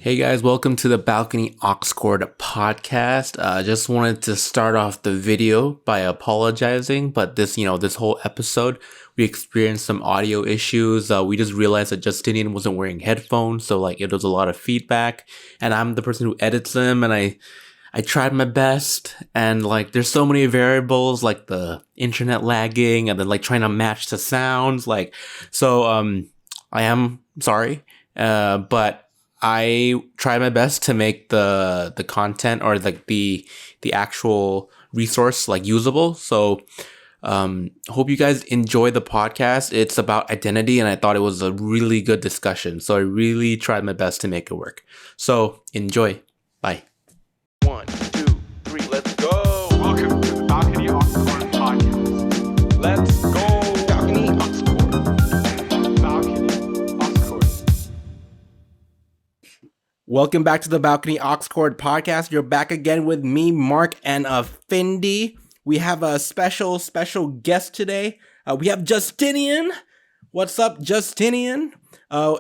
Hey guys, welcome to the Balcony AUX Chord podcast. Just wanted to start off the video by apologizing, but this whole episode, we experienced some audio issues. We just realized that Justinian wasn't wearing headphones, so it was a lot of feedback, and I'm the person who edits them, and I tried my best, and there's so many variables, like the internet lagging, and then trying to match the sounds, so I am sorry, but I tried my best to make the content or the actual resource usable. So hope you guys enjoy the podcast. It's about identity, and I thought it was a really good discussion. So I really tried my best to make it work. So enjoy. Bye. 1, 2, 3, let's go. Welcome to the Balcony AUX Chord podcast. Let's go. Balcony AUX Chord. Balcony AUX Chord. Welcome back to the Balcony AUX Chord podcast. You're back again with me, Mark, and Affinity. We have a special guest today. We have Justinian. What's up, Justinian?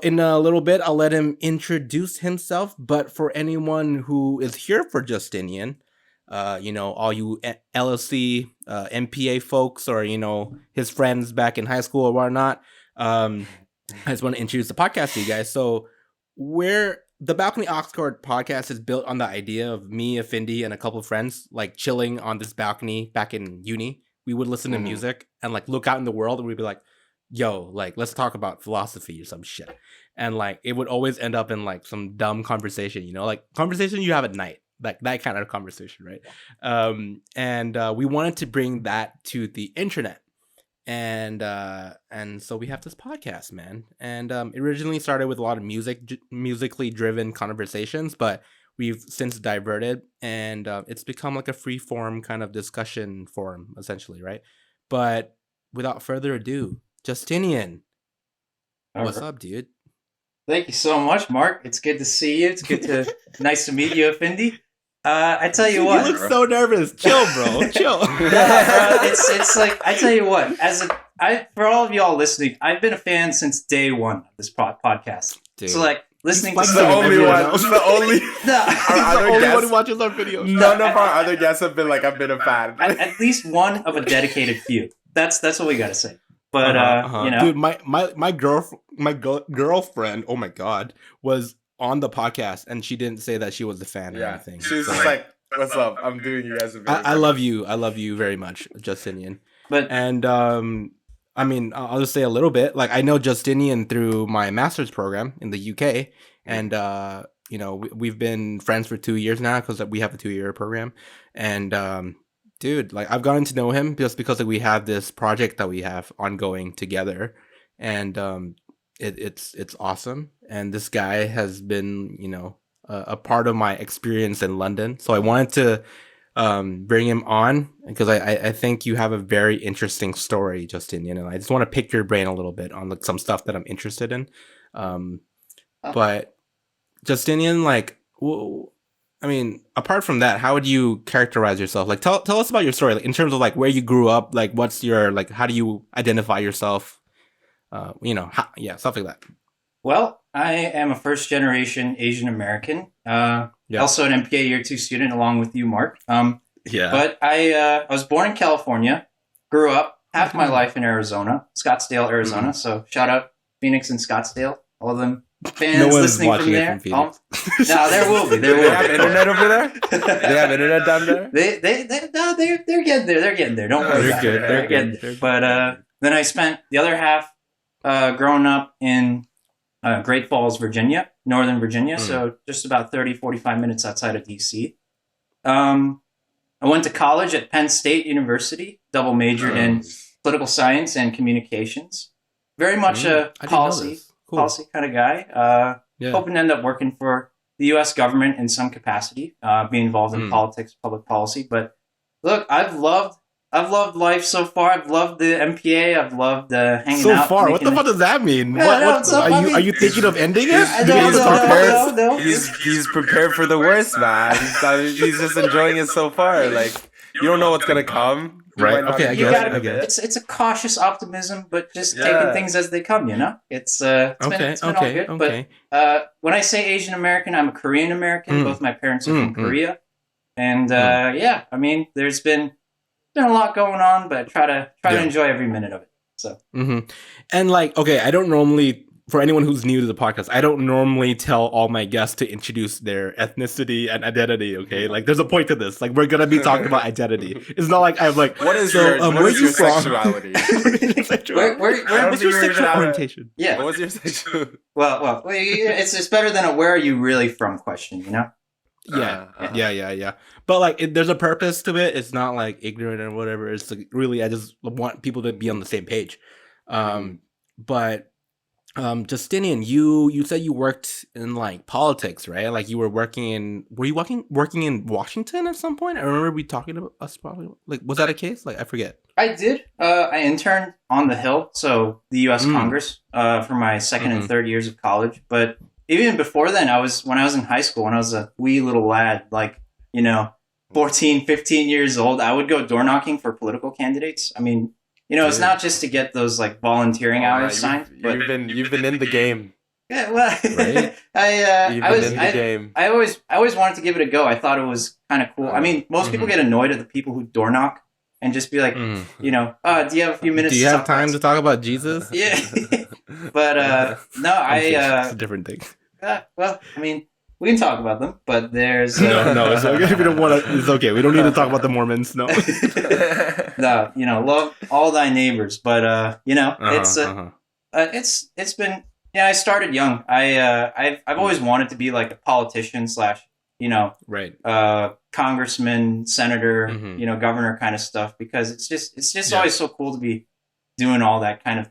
In a little bit, I'll let him introduce himself. But for anyone who is here for Justinian, all you LLC, MPA folks, or, his friends back in high school or whatnot, I just want to introduce the podcast to you guys. So the Balcony AUX Chord podcast is built on the idea of me, Affinity, and a couple of friends chilling on this balcony back in uni. We would listen to music and look out in the world, and we'd be like, yo, let's talk about philosophy or some shit. And it would always end up in some dumb conversation, conversation you have at night, that kind of conversation, right? And we wanted to bring that to the internet. And so we have this podcast, man. And it originally started with a lot of musically driven conversations, but we've since diverted, and it's become a free form kind of discussion forum, essentially, right? But without further ado, Justinian, what's up, dude? Thank you so much, Mark. It's good to see you. It's nice to meet you, Affinity. I tell you what, you look so nervous. Chill, bro. Chill. Bro, it's I tell you what. For all of y'all listening, I've been a fan since day one of this podcast. Dude. So listening to the only one. The only. The only one who watches our videos. None of our other guests have been I've been a fan. At least one of a dedicated few. That's what we gotta say. But dude, my girlfriend, oh my god, was on the podcast, and she didn't say that she was a fan or anything. She was just what's up? I'm doing you guys a video. I love you very much, Justinian. And I'll just say a little bit. I know Justinian through my master's program in the UK, and we've been friends for 2 years now because we have a 2-year program. And dude, I've gotten to know him just because we have this project that we have ongoing together, and it's awesome. And this guy has been a part of my experience in London, so I wanted to bring him on because I think you have a very interesting story, Justinian, and I just want to pick your brain a little bit on some stuff that I'm interested in. But Justinian, apart from that, how would you characterize yourself? Tell us about your story, in terms of where you grew up, what's your how do you identify yourself? Stuff like that. Well, I am a first-generation Asian American. Also an MPA Year 2 student, along with you, Mark. But I was born in California, grew up half my life in Arizona, Scottsdale, Arizona. So shout out Phoenix and Scottsdale, all of them fans listening from there. No, there will be. They have internet over there? They have internet down there? They're getting there. They're getting there. Don't worry. They're getting there. But then I spent the other half growing up in Great Falls, Virginia, Northern Virginia, so just about 45 minutes outside of D.C. I went to college at Penn State University, double majored in political science and communications. Very much a policy kind of guy. Hoping to end up working for the U.S. government in some capacity, be involved in politics, public policy. But look, I've loved life so far. I've loved the MPA. I've loved hanging out. So far? What the fuck does that mean? Are you thinking of ending it? No. He's prepared for the worst, man. He's just enjoying it so far. You don't know what's gonna come. Right. Okay, I get it. It's a cautious optimism, but just taking things as they come, you know? It's been all good. Okay. But when I say Asian American, I'm a Korean American. Both my parents are from Korea. And I mean, there's been a lot going on, but try to enjoy every minute of it. So And like, okay, I don't normally, for anyone who's new to the podcast, I don't normally tell all my guests to introduce their ethnicity and identity. Okay, like there's a point to this. Like we're gonna be talking about identity. It's not like I'm like, what is your sexuality? What's your sexual orientation? Yeah. What was your sexual? Well, it's better than a "Where are you really from?" question, you know? Yeah. But like, there's a purpose to it. It's not like ignorant or whatever. It's like really, I just want people to be on the same page. But Justinian, you said you worked in like politics, right? Like you were working in in Washington at some point? I remember we talking about us probably. Like, was that a case? Like, I forget. I did. I interned on the Hill, so the U.S. Congress, for my second and third years of college. But even before then, when I was in high school, when I was a wee little lad, like, 14, 15 years old, I would go door knocking for political candidates. I mean, it's not just to get those like volunteering hours signed. But You've been in the game. Yeah, well, right? I always wanted to give it a go. I thought it was kind of cool. I mean, most people get annoyed at the people who door knock and just be like, do you have a few minutes? Do you have time to talk about Jesus? Yeah, but no, it's a different thing. Well, I mean, we can talk about them, but there's no, it's okay. We don't want to. It's okay. We don't need to talk about the Mormons. No. No, love all thy neighbors, but it's been. Yeah, I started young. I've always wanted to be like a politician / congressman, senator, governor kind of stuff, because it's just always so cool to be doing all that kind of,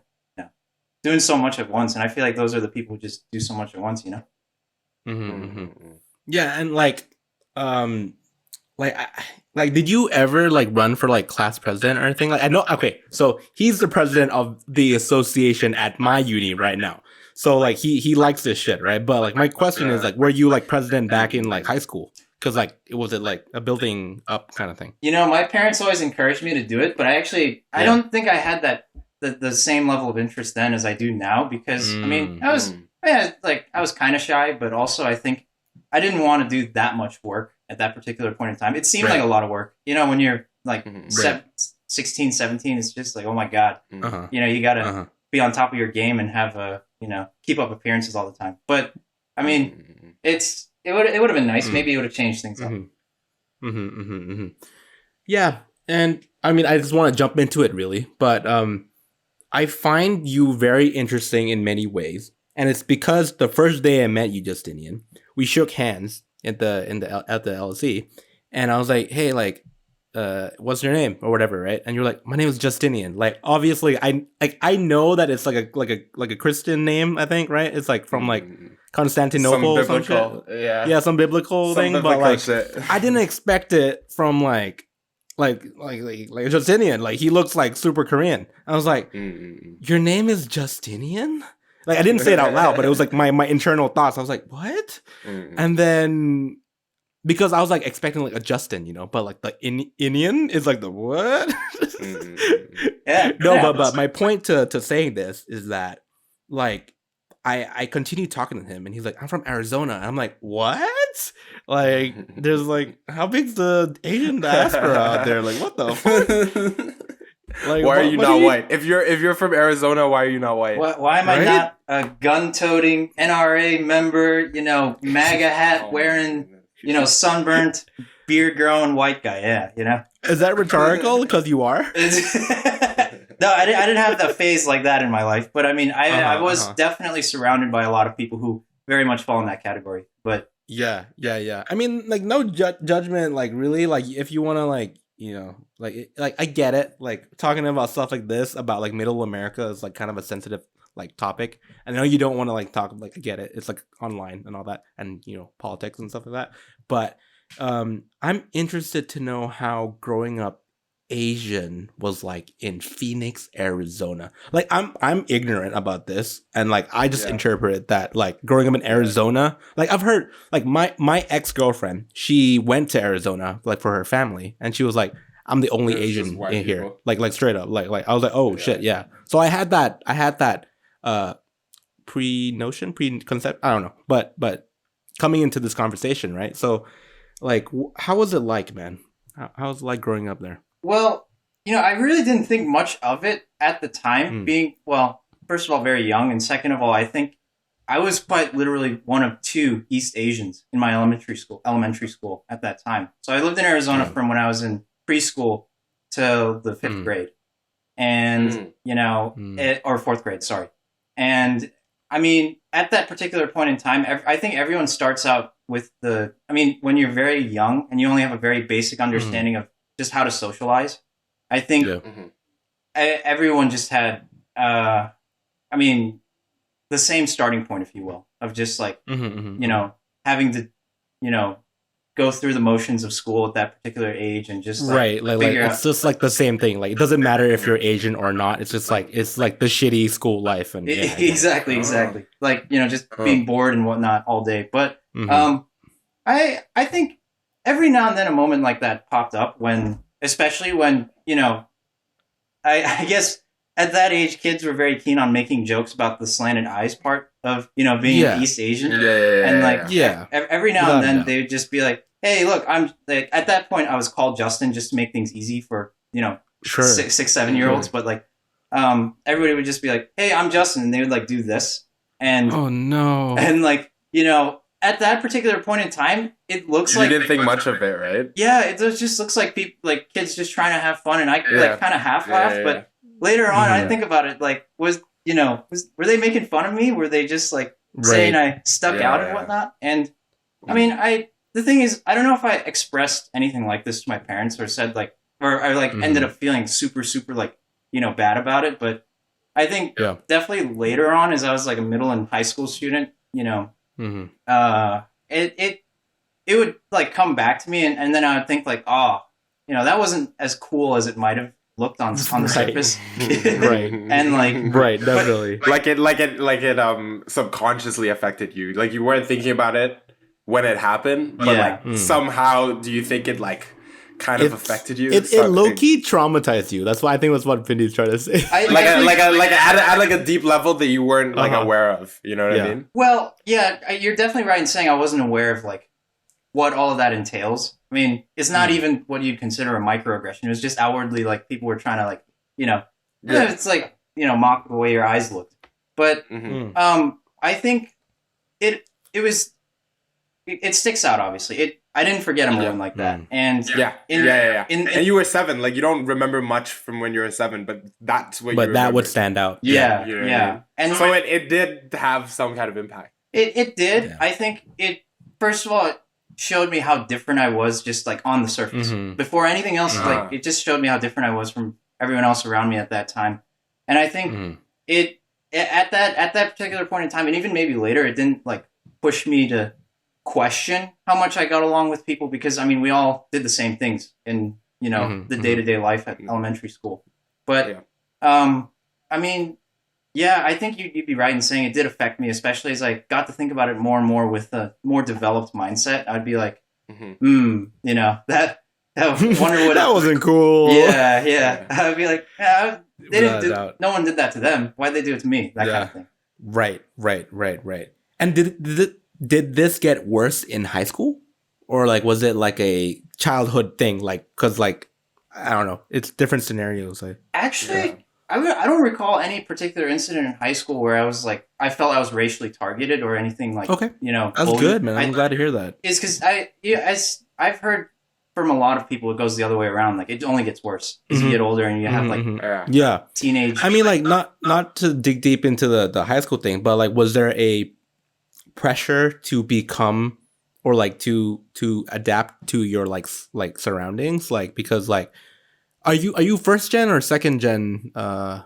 doing so much at once. And I feel like those are the people who just do so much at once, Yeah, and did you ever like run for like class president or anything? Like, I know. Okay, so he's the president of the association at my uni right now. So like he likes this shit, right? But like my question is like, were you like president back in like high school? Because like was it like a building up kind of thing? My parents always encouraged me to do it, but I don't think I had the same level of interest then as I do now, because I mean I was kind of shy, but also I think I didn't want to do that much work at that particular point in time. It seemed like a lot of work. When you're like 16, 17, it's just like, oh my God. You got to be on top of your game and have keep up appearances all the time. But I mean, it would have been nice. Maybe it would have changed things up. Yeah. And I mean, I just want to jump into it really, but I find you very interesting in many ways. And it's because the first day I met you, Justinian, we shook hands at the LSE, and I was like, "Hey, like, what's your name or whatever, right?" And you're like, "My name is Justinian." Like, obviously, I know that it's like a Christian name, I think, right? It's like from like Constantinople, some biblical, some biblical thing. But like, I didn't expect it from like Justinian. Like, he looks like super Korean. I was like, "Your name is Justinian?" Like, I didn't say it out loud, but it was like my internal thoughts. I was like, what? And then, because I was like expecting like a Justin, but like the Indian is like the what? Yeah. No, but my point to saying this is that like I continued talking to him, and he's like, I'm from Arizona. And I'm like, what? Like, there's like, how big's the Asian diaspora out there? Like, what the fuck? Like, why are you not white? If you're from Arizona, why are you not white? Why am I not a gun-toting NRA member? MAGA hat wearing, sunburnt, beard-growing white guy. Yeah, Is that rhetorical? Because you are. No, I didn't have that phase like that in my life. But I mean, I was definitely surrounded by a lot of people who very much fall in that category. But yeah. I mean, like, no judgment. Like, really, like, if you want to, like, like I get it. Like, talking about stuff like this about like Middle America is like kind of a sensitive like topic. I know you don't want to like talk, like, I get it. It's like online and all that, and politics and stuff like that. But I'm interested to know how growing up Asian was like in Phoenix, Arizona. Like, I'm ignorant about this, and like I just interpret that like growing up in Arizona. Like, I've heard like my ex-girlfriend, she went to Arizona like for her family, and she was like, I'm the only There's just Asian white in here. people. Like straight up. Like I was like, oh shit, yeah. So I had that preconcept. I don't know. But coming into this conversation, right? So like how was it like, man? How was it like growing up there? Well, I really didn't think much of it at the time, being, well, first of all, very young, and second of all, I think I was quite literally one of 2 East Asians in my elementary school at that time. So I lived in Arizona from when I was in preschool till the 5th grade, and or 4th grade, sorry. And I mean, at that particular point in time, I think everyone starts out with when you're very young and you only have a very basic understanding of just how to socialize. I think everyone just had, the same starting point, if you will, of just like, having to, go through the motions of school at that particular age and just like it's just like the same thing. Like it doesn't matter if you're Asian or not. It's just like the shitty school life and exactly. Like just being bored and whatnot all day. But I think every now and then a moment like that popped up especially when I guess at that age kids were very keen on making jokes about the slanted eyes part of being an East Asian. Every now and then they would just be like, hey, look, I'm like, at that point I was called Justin just to make things easy for 6, 7-year-olds, but like everybody would just be like, hey, I'm Justin, and they would like do this, and oh no, and like at that particular point in time it looks like you didn't think much of it, right? Yeah, it just looks like people, like kids just trying to have fun, and I like kind of half laughed, but later on I think about it, like were they making fun of me? Were they just like saying I stuck out and whatnot? And I mean, the thing is, I don't know if I expressed anything like this to my parents or said or I ended up feeling super, super bad about it. But I think definitely later on, as I was like a middle and high school student, it would like come back to me, and then I would think like, oh, that wasn't as cool as it might have looked on the surface. Right. And like, right, definitely. Like it subconsciously affected you. Like you weren't thinking about it when it happened, but somehow do you think it like kind of affected you? It low-key traumatized you. That's why I think that's what Findy's trying to say. At a deep level that you weren't aware of. You know what I mean? Well, yeah, you're definitely right in saying I wasn't aware of like what all of that entails. I mean, it's not even what you'd consider a microaggression. It was just outwardly like people were trying to like, it's like, mock the way your eyes looked. But I think it sticks out, obviously. I didn't forget a moment like that. And and you were 7. Like you don't remember much from when you were 7, but that's what. But that would stand out. Yeah. You know what I mean? And so it did have some kind of impact. It did. Yeah. I think it. First of all, it showed me how different I was, just like on the surface. Before anything else, like it just showed me how different I was from everyone else around me at that time. And I think it at that particular point in time, and even maybe later, it didn't like push me to question how much I got along with people, because I mean we all did the same things in the day-to-day life at elementary school. But I mean, yeah, I think you'd be right in saying it did affect me, especially as I got to think about it more and more with a more developed mindset. I'd be like, that wonder what that wasn't cool. Yeah. I'd be like, they didn't do. No one did that to them. Why'd they do it to me? That kind of thing. Right. And did this get worse in high school, or like was it like a childhood thing? Like, cause like I don't know, it's different scenarios. Like actually, I don't recall any particular incident in high school where I felt I was racially targeted or anything like. Okay, that's bullied. Good, man. I'm glad to hear that. It's because as I've heard from a lot of people, it goes the other way around. Like it only gets worse as you get older and you have like teenage. I mean, like not to dig deep into the high school thing, but like, was there a pressure to become or like to adapt to your like surroundings, like because like are you first gen or second gen like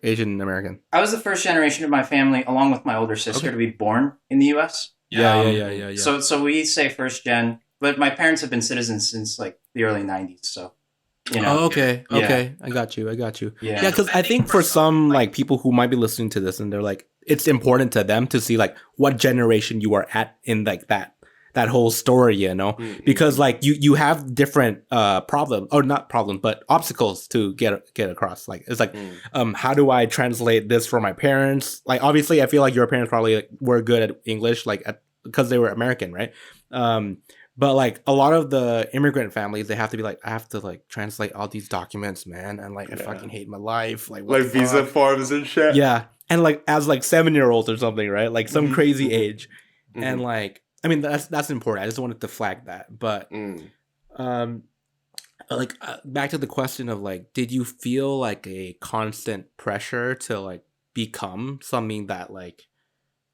Asian American? I was the first generation of my family along with my older sister to be born in the US. Yeah. So we say first gen, but my parents have been citizens since like the early 90s, so okay. I got you. Yeah, because I think for some like people who might be listening to this and they're like, it's important to them to see like what generation you are at in like that that whole story, you know, because like you have different problems, or not problems, but obstacles to get across. Like it's like how do I translate this for my parents? Like obviously I feel like your parents probably like, were good at English, like because they were American, right? But like a lot of the immigrant families, they have to be like, I have to like translate all these documents, man, and like I fucking hate my life, like what like visa forms and shit. Yeah, and like as like 7-year-olds or something, right? Like some crazy age, and like I mean that's important. I just wanted to flag that, but like back to the question of like, did you feel like a constant pressure to like become something that like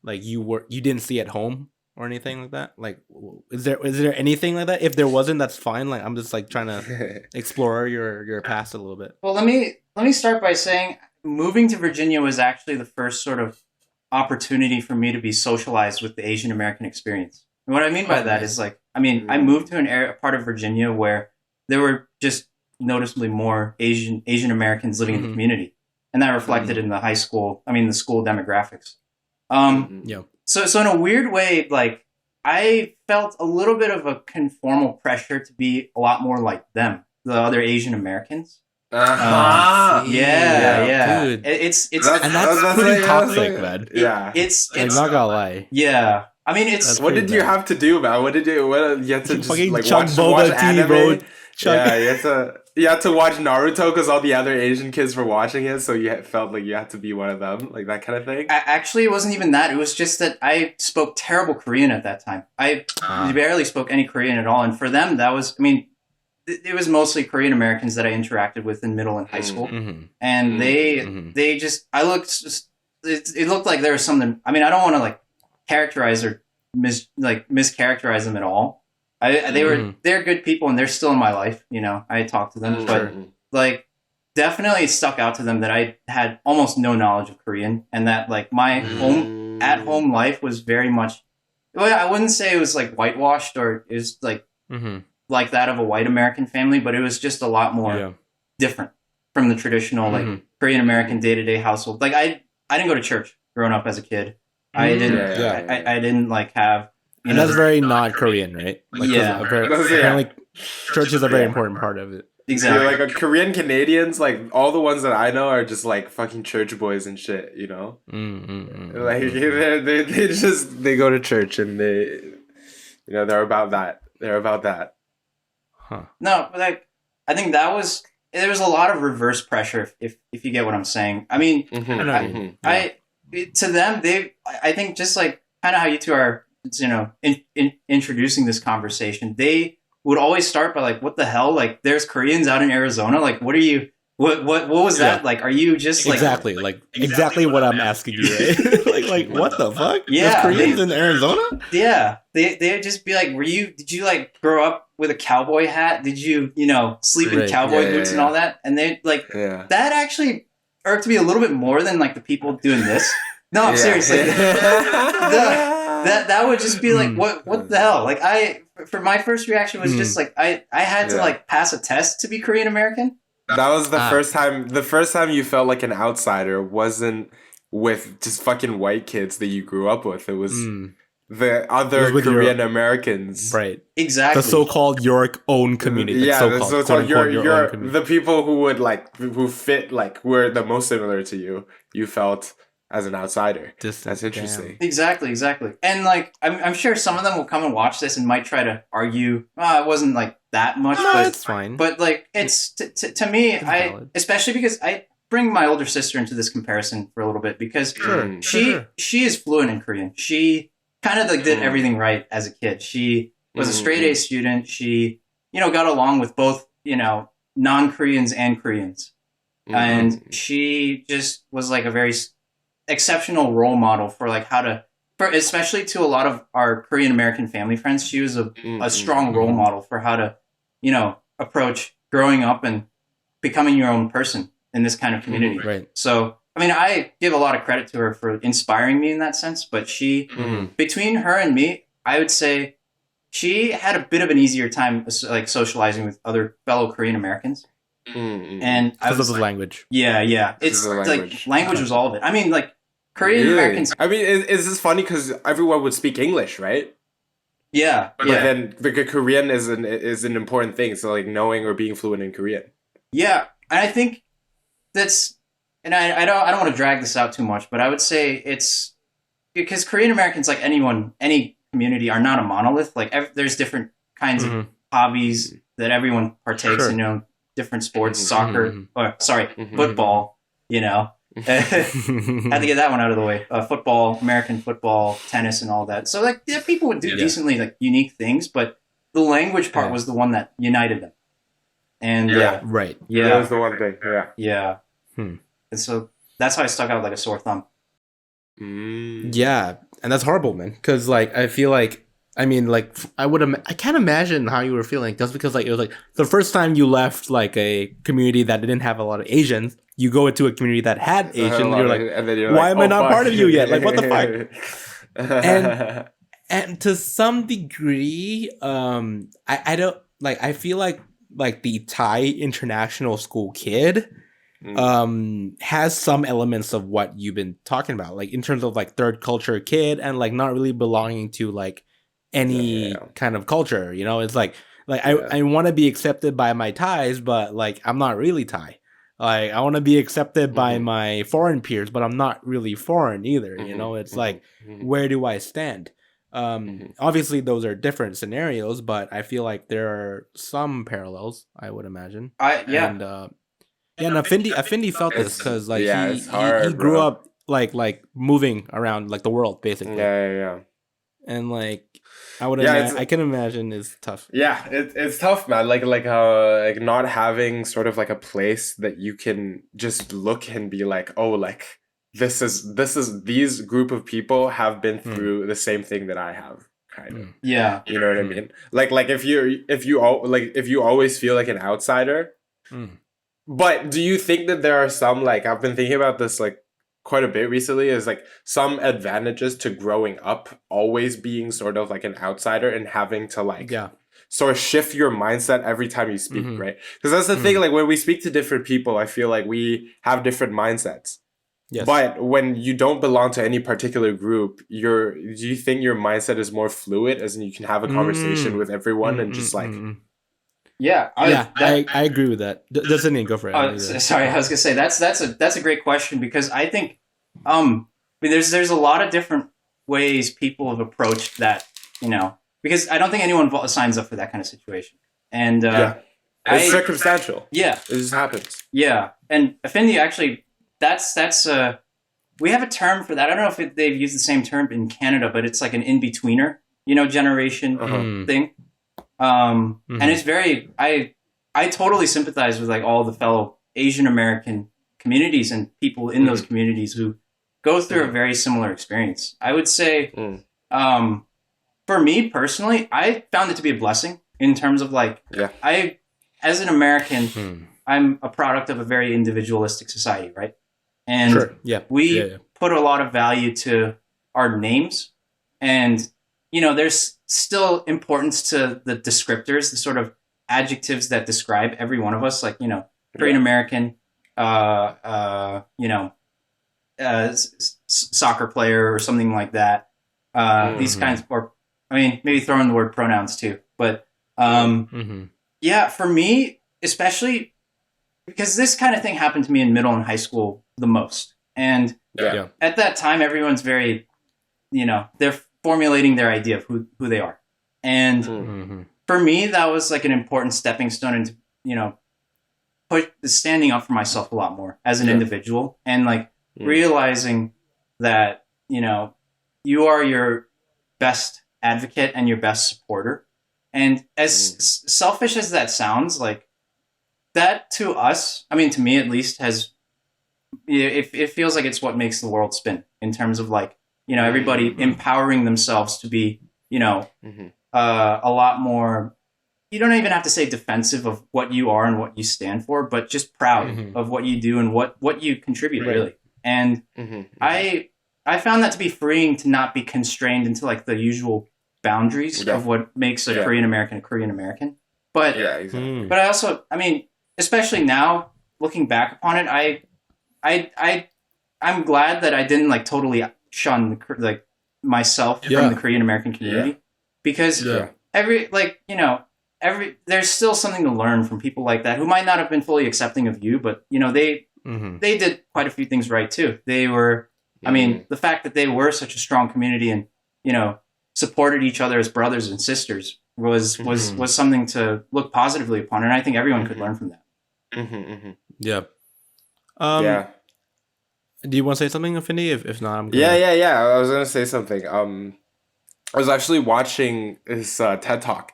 you didn't see at home? Or anything like that? Like, is there anything like that? If there wasn't, that's fine. Like, I'm just like trying to explore your past a little bit. Well, let me start by saying moving to Virginia was actually the first sort of opportunity for me to be socialized with the Asian American experience. And what I mean by that is like, I mean, I moved to a part of Virginia where there were just noticeably more Asian Americans living in the community, and that reflected in the school demographics. Yeah. So in a weird way, like I felt a little bit of a conformal pressure to be a lot more like them, the other Asian Americans. Yeah. Dude. It's that's pretty toxic, man. It's not gonna lie. Yeah. I mean, what did you have to do, man? What you had to just fucking like chug watch boba anime? tea, bro. Yeah, you had to watch Naruto because all the other Asian kids were watching it, so you felt like you had to be one of them, like that kind of thing. Actually, it wasn't even that. It was just that I spoke terrible Korean at that time. I barely spoke any Korean at all, and for them, that was. I mean, it was mostly Korean Americans that I interacted with in middle and high school, and they just. It looked like there was something. I mean, I don't want to like characterize or mischaracterize them at all. They're good people and they're still in my life. You know, I talked to them, but like definitely it stuck out to them that I had almost no knowledge of Korean, and that like my at home life was very much. Well, I wouldn't say it was like whitewashed or it was like like that of a white American family, but it was just a lot more different from the traditional like Korean American day to day household. Like I didn't go to church growing up as a kid. I didn't. I didn't like have. And that's very not Korean, right? Like, apparently, church is a very important part of it. Exactly. Yeah, like Korean Canadians, like all the ones that I know are just like fucking church boys and shit, you know. Like they go to church and they're about that. They're about that. Huh. No, but like I think there was a lot of reverse pressure if you get what I'm saying. I mean, to them I think just like kind of how you two are. Introducing this conversation, they would always start by like, "What the hell? Like, there's Koreans out in Arizona. Like, what are you? What was that? Like, are you just like exactly what I'm asking you? Right? like what the fuck? Yeah, there's Koreans in Arizona? Yeah, they'd just be like, did you like grow up with a cowboy hat? Did you sleep in cowboy boots and all that? And they like that actually irked me a little bit more than like the people doing this. No, I'm seriously. That would just be like, what the hell? Like for my first reaction was just like, I had to like pass a test to be Korean American. That was the first time you felt like an outsider wasn't with just fucking white kids that you grew up with. It was the other Korean Americans. Right. Exactly. The so-called your own community. Yeah, the so-called your the people who would like, who fit, like, were the most similar to you. You felt as an outsider. That's interesting. Damn. Exactly. And like, I'm sure some of them will come and watch this and might try to argue, it wasn't like that much. No, but it's fine. But like, it's to me, especially because I bring my older sister into this comparison for a little bit because she is fluent in Korean. She kind of like did everything right as a kid. She was a straight A student. She, got along with both, non-Koreans and Koreans. And she just was like a very exceptional role model for like especially to a lot of our Korean American family friends. She was a strong role model for how to, approach growing up and becoming your own person in this kind of community. Right. So, I mean, I give a lot of credit to her for inspiring me in that sense, but she, between her and me, I would say she had a bit of an easier time like socializing with other fellow Korean Americans. And because of the language. Yeah. It's like language was all of it. I mean, like Korean Americans. I mean, is this funny because everyone would speak English, right? Yeah, But then the Korean is an important thing. So like knowing or being fluent in Korean. Yeah, and I think that's, and I don't want to drag this out too much, but I would say it's because Korean Americans, like any community, are not a monolith. Like there's different kinds of hobbies that everyone partakes in. You know, different sports, soccer, or football. You know, had to get that one out of the way. Football, American football, tennis, and all that. So like, yeah, people would do decently like unique things, but the language part was the one that united them. And right. Yeah, that was the one thing. Yeah. And so that's how I stuck out like a sore thumb. Yeah, and that's horrible, man. Because like I feel like, I mean, like I can't imagine how you were feeling, just because like it was like the first time you left like a community that didn't have a lot of Asians, you go into a community that had Asians, and you're like, why am I not part of you yet? Like, what the fuck? And to some degree, I don't like. I feel like the Thai international school kid has some elements of what you've been talking about, like in terms of like third culture kid and like not really belonging to like any kind of culture, you know. It's like I want to be accepted by my Thais, but like I'm not really Thai. Like I want to be accepted by my foreign peers, but I'm not really foreign either, you know. It's like, where do I stand? Obviously those are different scenarios, but I feel like there are some parallels, I would imagine. And Affinity felt this because like he grew up like moving around like the world basically. Yeah. And like I can imagine it's tough. Yeah, it's tough, man. Like not having sort of like a place that you can just look and be like, oh, like this is these group of people have been through the same thing that I have, kind of. Yeah, you know what I mean. Like if you always feel like an outsider. But do you think that there are some, like, I've been thinking about this like quite a bit recently, is like some advantages to growing up always being sort of like an outsider and having to like sort of shift your mindset every time you speak, right? Because that's the thing, like when we speak to different people, I feel like we have different mindsets. Yes. But when you don't belong to any particular group, do you think your mindset is more fluid, as in you can have a conversation with everyone and just like... Yeah, I agree with that. Doesn't go for it. Sorry, I was gonna say that's a great question, because I think there's a lot of different ways people have approached that, you know, because I don't think anyone signs up for that kind of situation, and it's circumstantial. Yeah, it just happens. Yeah, and Affinity actually, that's we have a term for that. I don't know if they've used the same term in Canada, but it's like an in-betweener, you know, generation thing. And it's very, I totally sympathize with like all the fellow Asian American communities and people in those communities who go through a very similar experience. I would say, for me personally, I found it to be a blessing in terms of like, as an American, I'm a product of a very individualistic society, right? And we put a lot of value to our names, and you know, there's still importance to the descriptors, the sort of adjectives that describe every one of us, like, you know, Korean American, you know, soccer player or something like that. These kinds, or I mean, maybe throw in the word pronouns too. But yeah, for me, especially because this kind of thing happened to me in middle and high school the most. And at that time, everyone's very, you know, they're formulating their idea of who they are. And for me, that was like an important stepping stone into, you know, standing up for myself a lot more as an individual, and like realizing that, you know, you are your best advocate and your best supporter. And as selfish as that sounds, like that to us, I mean, to me at least, it feels like it's what makes the world spin in terms of like, you know, everybody empowering themselves to be, you know, a lot more, you don't even have to say defensive of what you are and what you stand for, but just proud of what you do and what you contribute, really. And I found that to be freeing, to not be constrained into like the usual boundaries of what makes a Korean American. But but I also, I mean, especially now looking back upon it, I'm glad that I didn't like totally shun like myself from the Korean American community. because there's still something to learn from people like that who might not have been fully accepting of you, but they did quite a few things right too. They were, I mean, the fact that they were such a strong community and supported each other as brothers and sisters was something to look positively upon, and I think everyone could learn from that. Yeah. Yeah. Do you want to say something, Affinity? If not, I'm good. Yeah. I was gonna say something. I was actually watching this TED Talk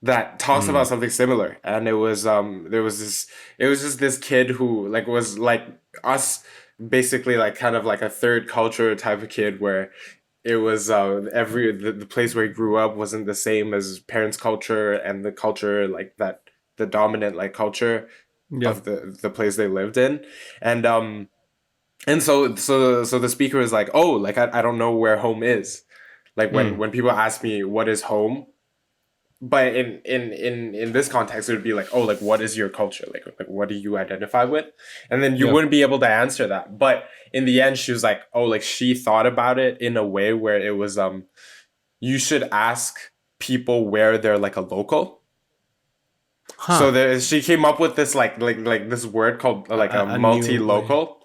that talks about something similar, and it was just this kid who like was like us, basically like kind of like a third culture type of kid, where it was the place where he grew up wasn't the same as his parents' culture and the culture like that, the dominant like culture of the place they lived in, and so the speaker was like, oh, like I don't know where home is, like when people ask me what is home, but in this context it would be like, oh, like what is your culture, like what do you identify with, and then you wouldn't be able to answer that. But in the end she was like, oh, like she thought about it in a way where it was you should ask people where they're like a local. So she came up with this like this word called like a multilocal.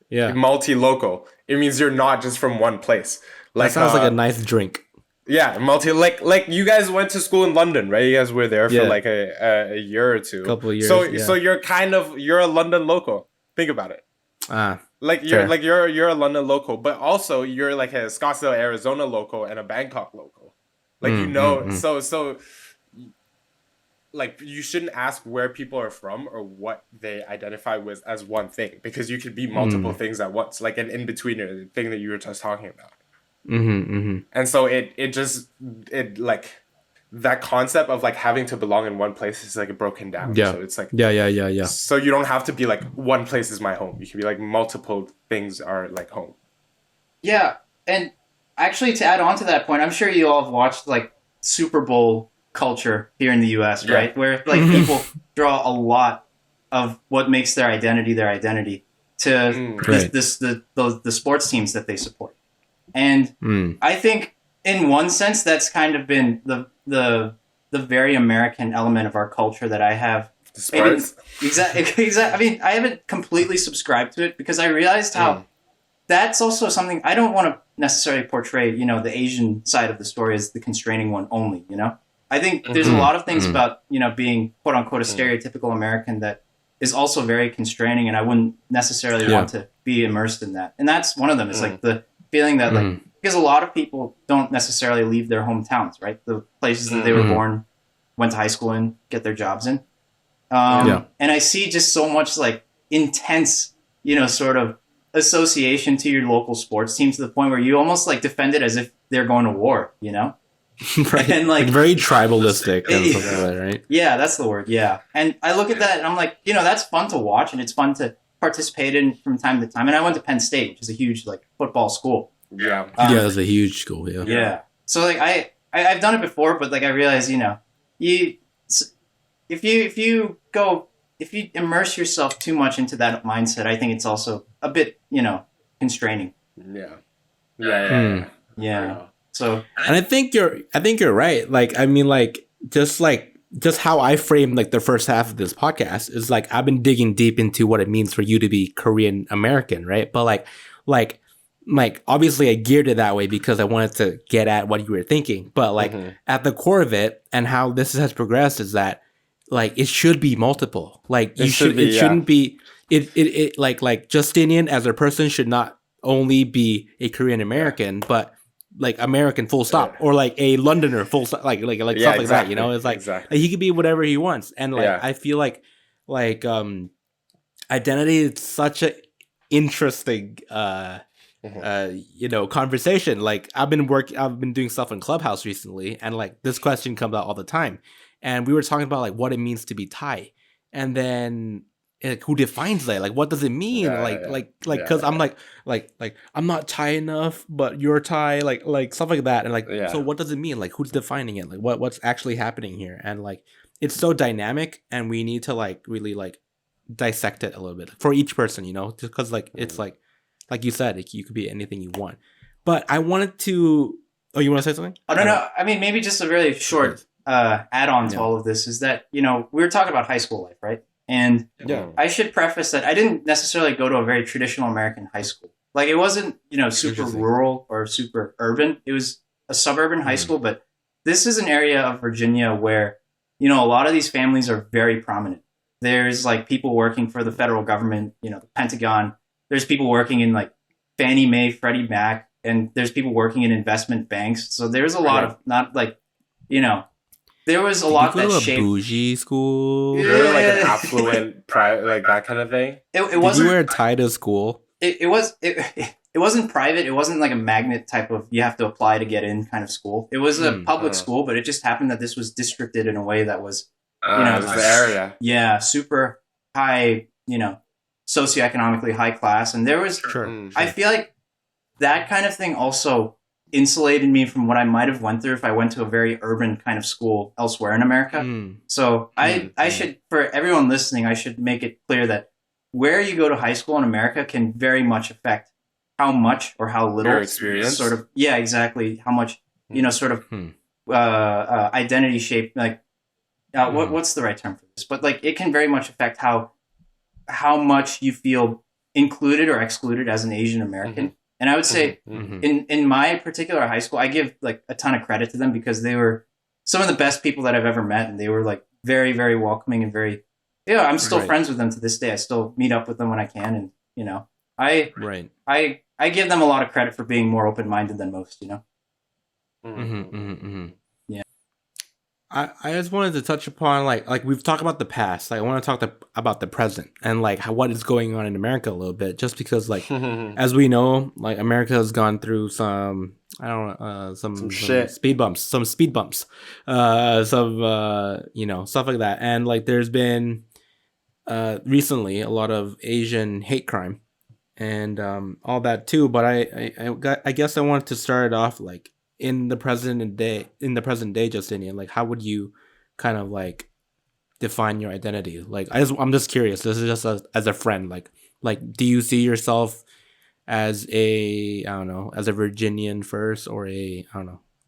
Multilocal. It means you're not just from one place. Like, that sounds like a nice drink. Yeah, like you guys went to school in London, right? You guys were there for like a year or two. Couple of years. So you're a London local. Think about it. You're a London local, but also you're like a Scottsdale, Arizona local and a Bangkok local. Like so like you shouldn't ask where people are from or what they identify with as one thing, because you could be multiple things at once, like an in-betweener, the thing that you were just talking about. And so it like that concept of like having to belong in one place is like broken down. So it's like so you don't have to be like one place is my home. You can be like multiple things are like home. Yeah, and actually to add on to that point, I'm sure you all have watched like Super Bowl culture here in the US, right? Where like people draw a lot of what makes their identity to the sports teams that they support. And I think in one sense that's kind of been the very American element of our culture that I have. Exactly. I mean, I haven't completely subscribed to it because I realized how that's also something I don't want to necessarily portray, the Asian side of the story as the constraining one only, I think there's a lot of things about, being quote unquote a stereotypical American that is also very constraining, and I wouldn't necessarily want to be immersed in that. And that's one of them. Is like the feeling that like, because a lot of people don't necessarily leave their hometowns, right? The places that they were born, went to high school in, get their jobs in. And I see just so much like intense, sort of association to your local sports team to the point where you almost like defend it as if they're going to war, Right. And like very tribalistic and stuff like that, right? Yeah, that's the word. Yeah. And I look at that and I'm like, that's fun to watch and it's fun to participate in from time to time. And I went to Penn State, which is a huge like football school. Yeah. It's a huge school. Yeah. So like I've done it before, but like I realize, if you immerse yourself too much into that mindset, I think it's also a bit, constraining. Yeah. So, and I think you're right. Like, I mean, just how I framed like the first half of this podcast is like, I've been digging deep into what it means for you to be Korean American. Right. But like obviously I geared it that way because I wanted to get at what you were thinking, but like at the core of it and how this has progressed is that like, it should be multiple. Like it shouldn't be, like Justinian as a person should not only be a Korean American, but like American full stop, or like a Londoner full stop, like stuff like that, it's like he could be whatever he wants. And like I feel like identity is such a interesting conversation. Like I've been doing stuff in Clubhouse recently, and like this question comes out all the time, and we were talking about like what it means to be Thai, and then like, who defines that? Like, what does it mean? Because I'm like I'm not Thai enough, but you're Thai, like stuff like that. And like, so what does it mean? Like, who's defining it? Like, what's actually happening here? And like, it's so dynamic, and we need to like really like dissect it a little bit for each person, just because like it's like you said, you could be anything you want. But I wanted to Oh, you want to say something? Oh, no. I mean, maybe just a really short add-on to all of this is that, we were talking about high school life, right? And I should preface that I didn't necessarily go to a very traditional American high school. Like, it wasn't, super rural or super urban. It was a suburban high school, but this is an area of Virginia where, a lot of these families are very prominent. There's, like, people working for the federal government, the Pentagon. There's people working in, like, Fannie Mae, Freddie Mac, and there's people working in investment banks. So there's a lot of not like, there was a lot that shaped. Bougie school, like an affluent, private, like that kind of thing. It wasn't. Did you wear a tie to school? It wasn't private. It wasn't like a magnet type of you have to apply to get in kind of school. It was a public school, but it just happened that this was districted in a way that was, it was the area. Yeah, super high, socioeconomically high class, and there was. Sure. I feel like that kind of thing also insulated me from what I might have went through if I went to a very urban kind of school elsewhere in America. So I should, for everyone listening, I should make it clear that where you go to high school in America can very much affect how much or how little your experience. Sort of, yeah, exactly. How much, identity shape, like, what's the right term for this? But like, it can very much affect how much you feel included or excluded as an Asian American. And I would say in my particular high school, I give like a ton of credit to them because they were some of the best people that I've ever met. And they were like very, very welcoming and very, I'm still friends with them to this day. I still meet up with them when I can. And, I give them a lot of credit for being more open-minded than most, Yeah. I just wanted to touch upon like we've talked about the past. Like I want to talk about the present and like what is going on in America a little bit, just because like as we know, like America has gone through some some speed bumps, some stuff like that, and like there's been recently a lot of Asian hate crime and all that too. But I guess I wanted to start it off like. In the present day, Justinian, like how would you kind of like define your identity? Like I'm just curious. This is just as a friend. Like do you see yourself as a Virginian first or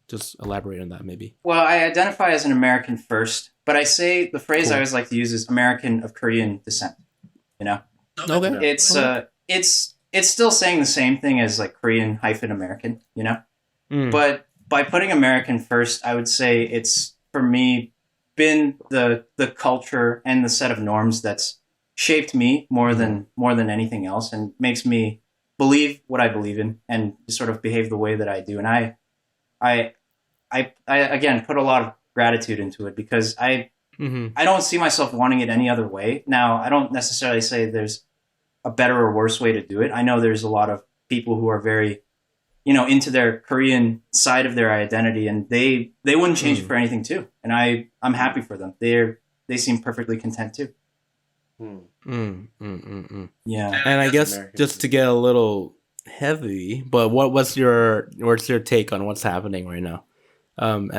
just elaborate on that maybe. Well, I identify as an American first, but I say the phrase I always like to use is American of Korean descent. Okay. It's still saying the same thing as like Korean -American. But by putting American first, I would say it's, for me, been the culture and the set of norms that's shaped me more than anything else and makes me believe what I believe in and sort of behave the way that I do. And I again, put a lot of gratitude into it because I don't see myself wanting it any other way. Now, I don't necessarily say there's a better or worse way to do it. I know there's a lot of people who are very into their Korean side of their identity, and they wouldn't change it for anything too. And I'm happy for them. They seem perfectly content too. Yeah. And I guess American. Just to get a little heavy, but what's your take on what's happening right now? And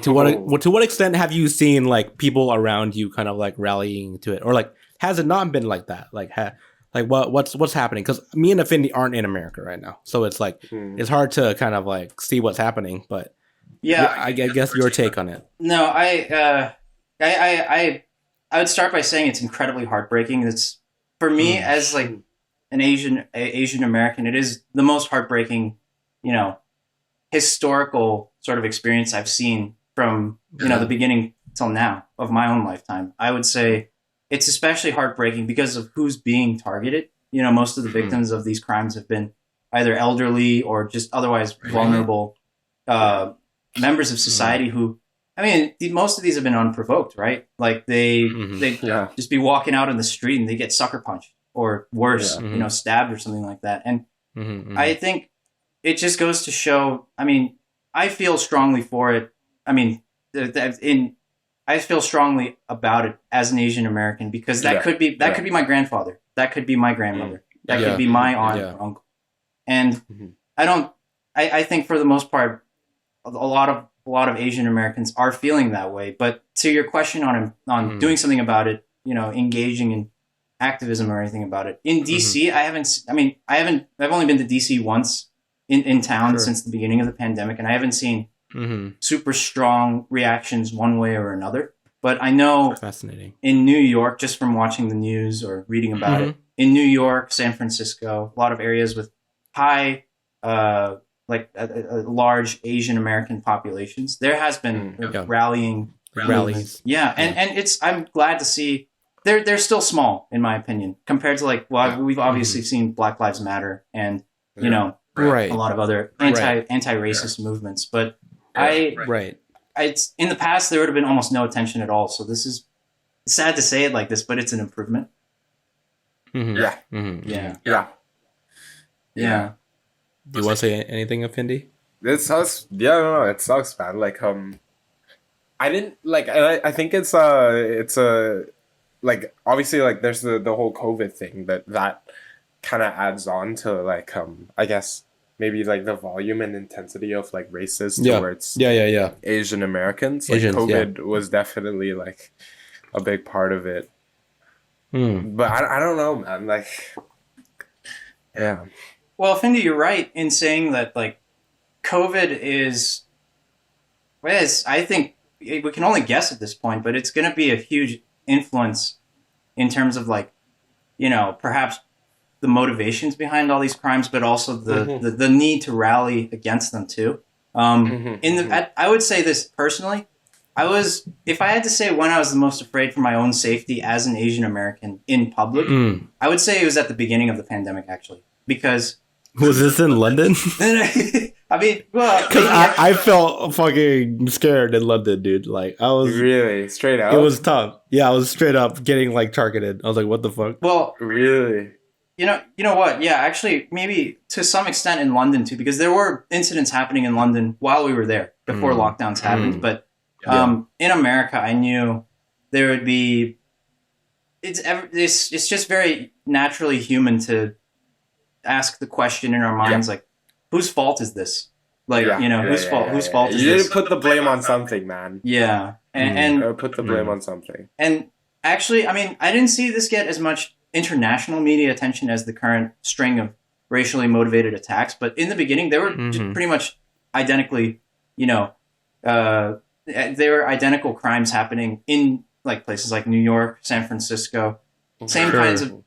to what extent have you seen like people around you kind of like rallying to it, or like has it not been like that? Like what's happening? Because me and Affinity aren't in America right now, so it's like it's hard to kind of like see what's happening. But I guess your take on it. No, I would start by saying it's incredibly heartbreaking. It's for me as like an Asian American, it is the most heartbreaking, historical sort of experience I've seen from the beginning till now of my own lifetime. I would say. It's especially heartbreaking because of who's being targeted. Most of the victims of these crimes have been either elderly or just otherwise vulnerable members of society who, most of these have been unprovoked, right? Like they just be walking out in the street and they get sucker punched or worse, stabbed or something like that. And I think it just goes to show, I feel strongly for it. I feel strongly about it as an Asian American because that could be my grandfather, that could be my grandmother, that could be my aunt or uncle, and I think for the most part, a lot of Asian Americans are feeling that way. But to your question on doing something about it, engaging in activism or anything about it in DC, I've only been to DC once, in town since the beginning of the pandemic, and I haven't seen super strong reactions one way or another. But I know fascinating in New York, just from watching the news or reading about it, in New York, San Francisco, a lot of areas with high, like large Asian American populations, there has been rallying rallies. Yeah, and it's I'm glad to see they're still small in my opinion compared to like we've obviously seen Black Lives Matter and you know a lot of other anti-racist movements, but it's in the past there would have been almost no attention at all. So this is sad to say it like this, but it's an improvement. Yeah. Do you want to say anything, Affinity? It sucks. Yeah, no, it sucks, man. Like, I didn't like. I think it's like obviously like there's the whole COVID thing that kind of adds on to like I guess maybe like the volume and intensity of like racist towards Asian Americans. Like Asians, COVID was definitely like a big part of it. But I don't know, man. Like, yeah. Well, Findy, you're right in saying that, like, COVID is, I think we can only guess at this point, but it's going to be a huge influence in terms of, like, you know, perhaps the motivations behind all these crimes, but also the need to rally against them, too. I would say this personally. If I had to say when I was the most afraid for my own safety as an Asian American in public, I would say it was at the beginning of the pandemic, actually, because... Was this in London? I mean, well... Because I felt fucking scared in London, dude. Like, I was... Really? Straight up? It was tough. Yeah, I was straight up getting, like, targeted. I was like, what the fuck? Well... Really? You know what? Yeah, actually, maybe to some extent in London, too, because there were incidents happening in London while we were there, before lockdowns happened. But in America, I knew there would be... It's just very naturally human to ask the question in our minds, like, whose fault is this? Like, whose fault is this? You didn't put the blame on something, man. Yeah. And or put the blame on something. And actually, I mean, I didn't see this get as much international media attention as the current string of racially motivated attacks. But in the beginning, they were just pretty much identically, there were identical crimes happening in, like, places like New York, San Francisco. Same kinds of,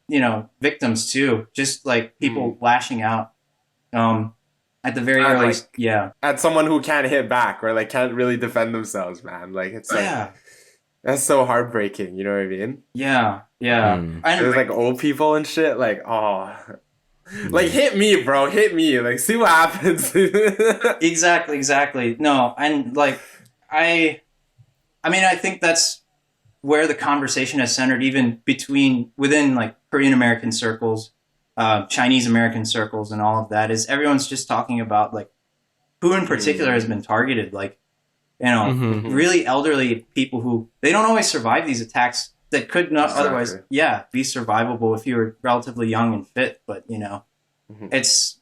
victims too. Just like people lashing out at the very earliest. Like, at someone who can't hit back or like can't really defend themselves, man. Like it's like that's so heartbreaking. You know what I mean? Yeah. And there's like old people and shit. Like like hit me, bro. Hit me. Like see what happens. Exactly. No, and like I mean, I think that's where the conversation has centered, even within like Korean American circles, Chinese American circles, and all of that, is everyone's just talking about like who in particular has been targeted, like really elderly people who they don't always survive these attacks that could not otherwise be survivable if you were relatively young and fit, but it's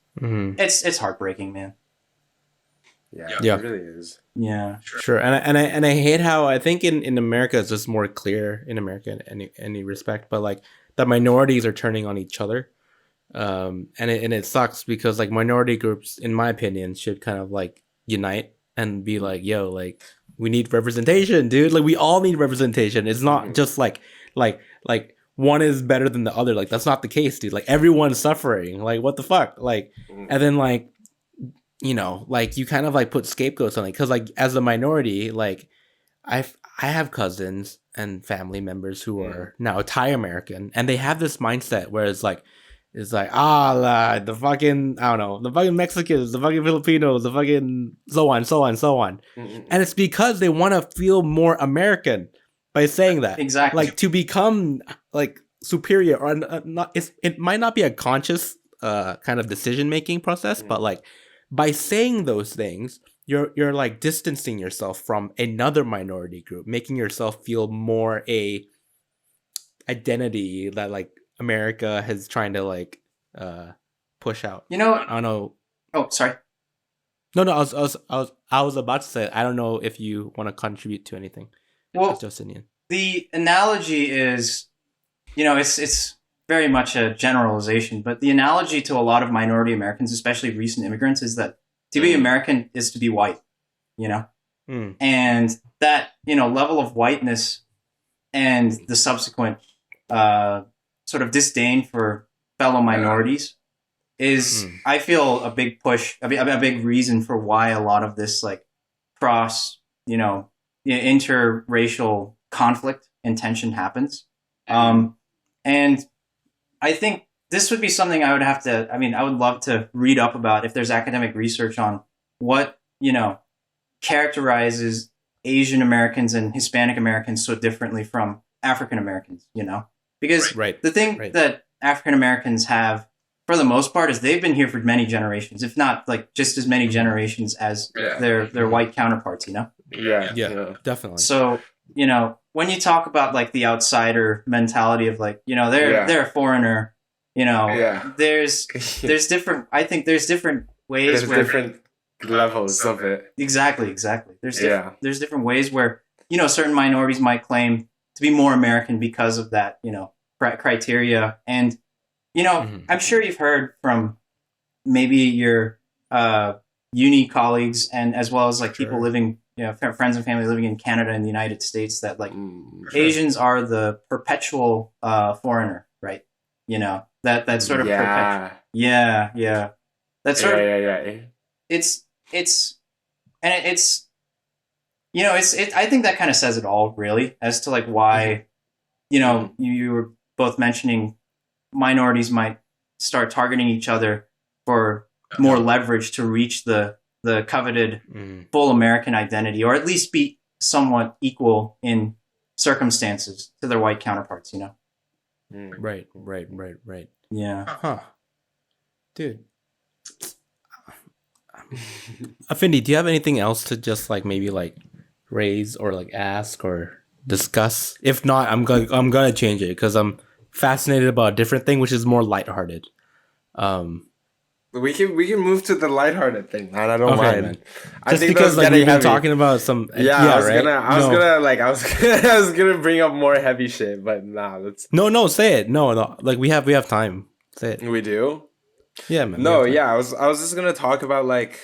heartbreaking, man. Yeah, it really is. Yeah, sure. And I hate how I think in America it's just more clear in America in any respect, but like the minorities are turning on each other, and it sucks because like minority groups, in my opinion, should kind of like unite and be like, yo, like we need representation, dude. Like we all need representation. It's not just like one is better than the other. Like that's not the case, dude. Like everyone's suffering. Like what the fuck? Like and then like. Like you kind of like put scapegoats on it because like as a minority, like I have cousins and family members who are now Thai American, and they have this mindset where it's like the fucking I don't know, the fucking Mexicans, the fucking Filipinos, the fucking so on, and it's because they want to feel more American by saying that like to become like superior or not. It might not be a conscious kind of decision making process, but like. By saying those things, you're like distancing yourself from another minority group, making yourself feel more a identity that like America is trying to like push out. I don't know. Oh, sorry. No. I was about to say I don't know if you want to contribute to anything. Well, Justinian. The analogy is, it's very much a generalization, but the analogy to a lot of minority Americans, especially recent immigrants, is that to be American is to be white, you know? And that, you know, level of whiteness and the subsequent sort of disdain for fellow minorities is, I feel, a big push, a big reason for why a lot of this, like, cross, you know, interracial conflict and tension happens. And I think this would be something I would have to, I mean, I would love to read up about if there's academic research on what, you know, characterizes Asian Americans and Hispanic Americans so differently from African Americans, you know? Because the thing that African Americans have, for the most part, is they've been here for many generations, if not like just as many generations as their white counterparts, you know? Yeah, definitely. So, you know, when you talk about like the outsider mentality of like, you know, they're a foreigner, you know, there's different, I think there's different ways There's where different levels of it. Exactly. There's there's different ways where, you know, certain minorities might claim to be more American because of that, you know, criteria. And, you know, I'm sure you've heard from maybe your uni colleagues and as well as like people living, you know, friends and family living in Canada and the United States that like Asians are the perpetual foreigner, right? You know, that sort of perpetual. Yeah. That's sort of it's you know, I think that kind of says it all really as to like why, you know, you were both mentioning minorities might start targeting each other for more leverage to reach the coveted full American identity, or at least be somewhat equal in circumstances to their white counterparts, you know? Right. Yeah. Huh. Dude. Affinity, do you have anything else to just like maybe like raise or like ask or discuss? If not, I'm gonna change it because I'm fascinated about a different thing, which is more lighthearted. We can move to the lighthearted thing, man. I don't mind. Man. Just because like we've been talking about some I was gonna bring up more heavy shit, but nah, let's No, say it. No. Like we have time. Say it. We do? Yeah, man. No, I was just gonna talk about like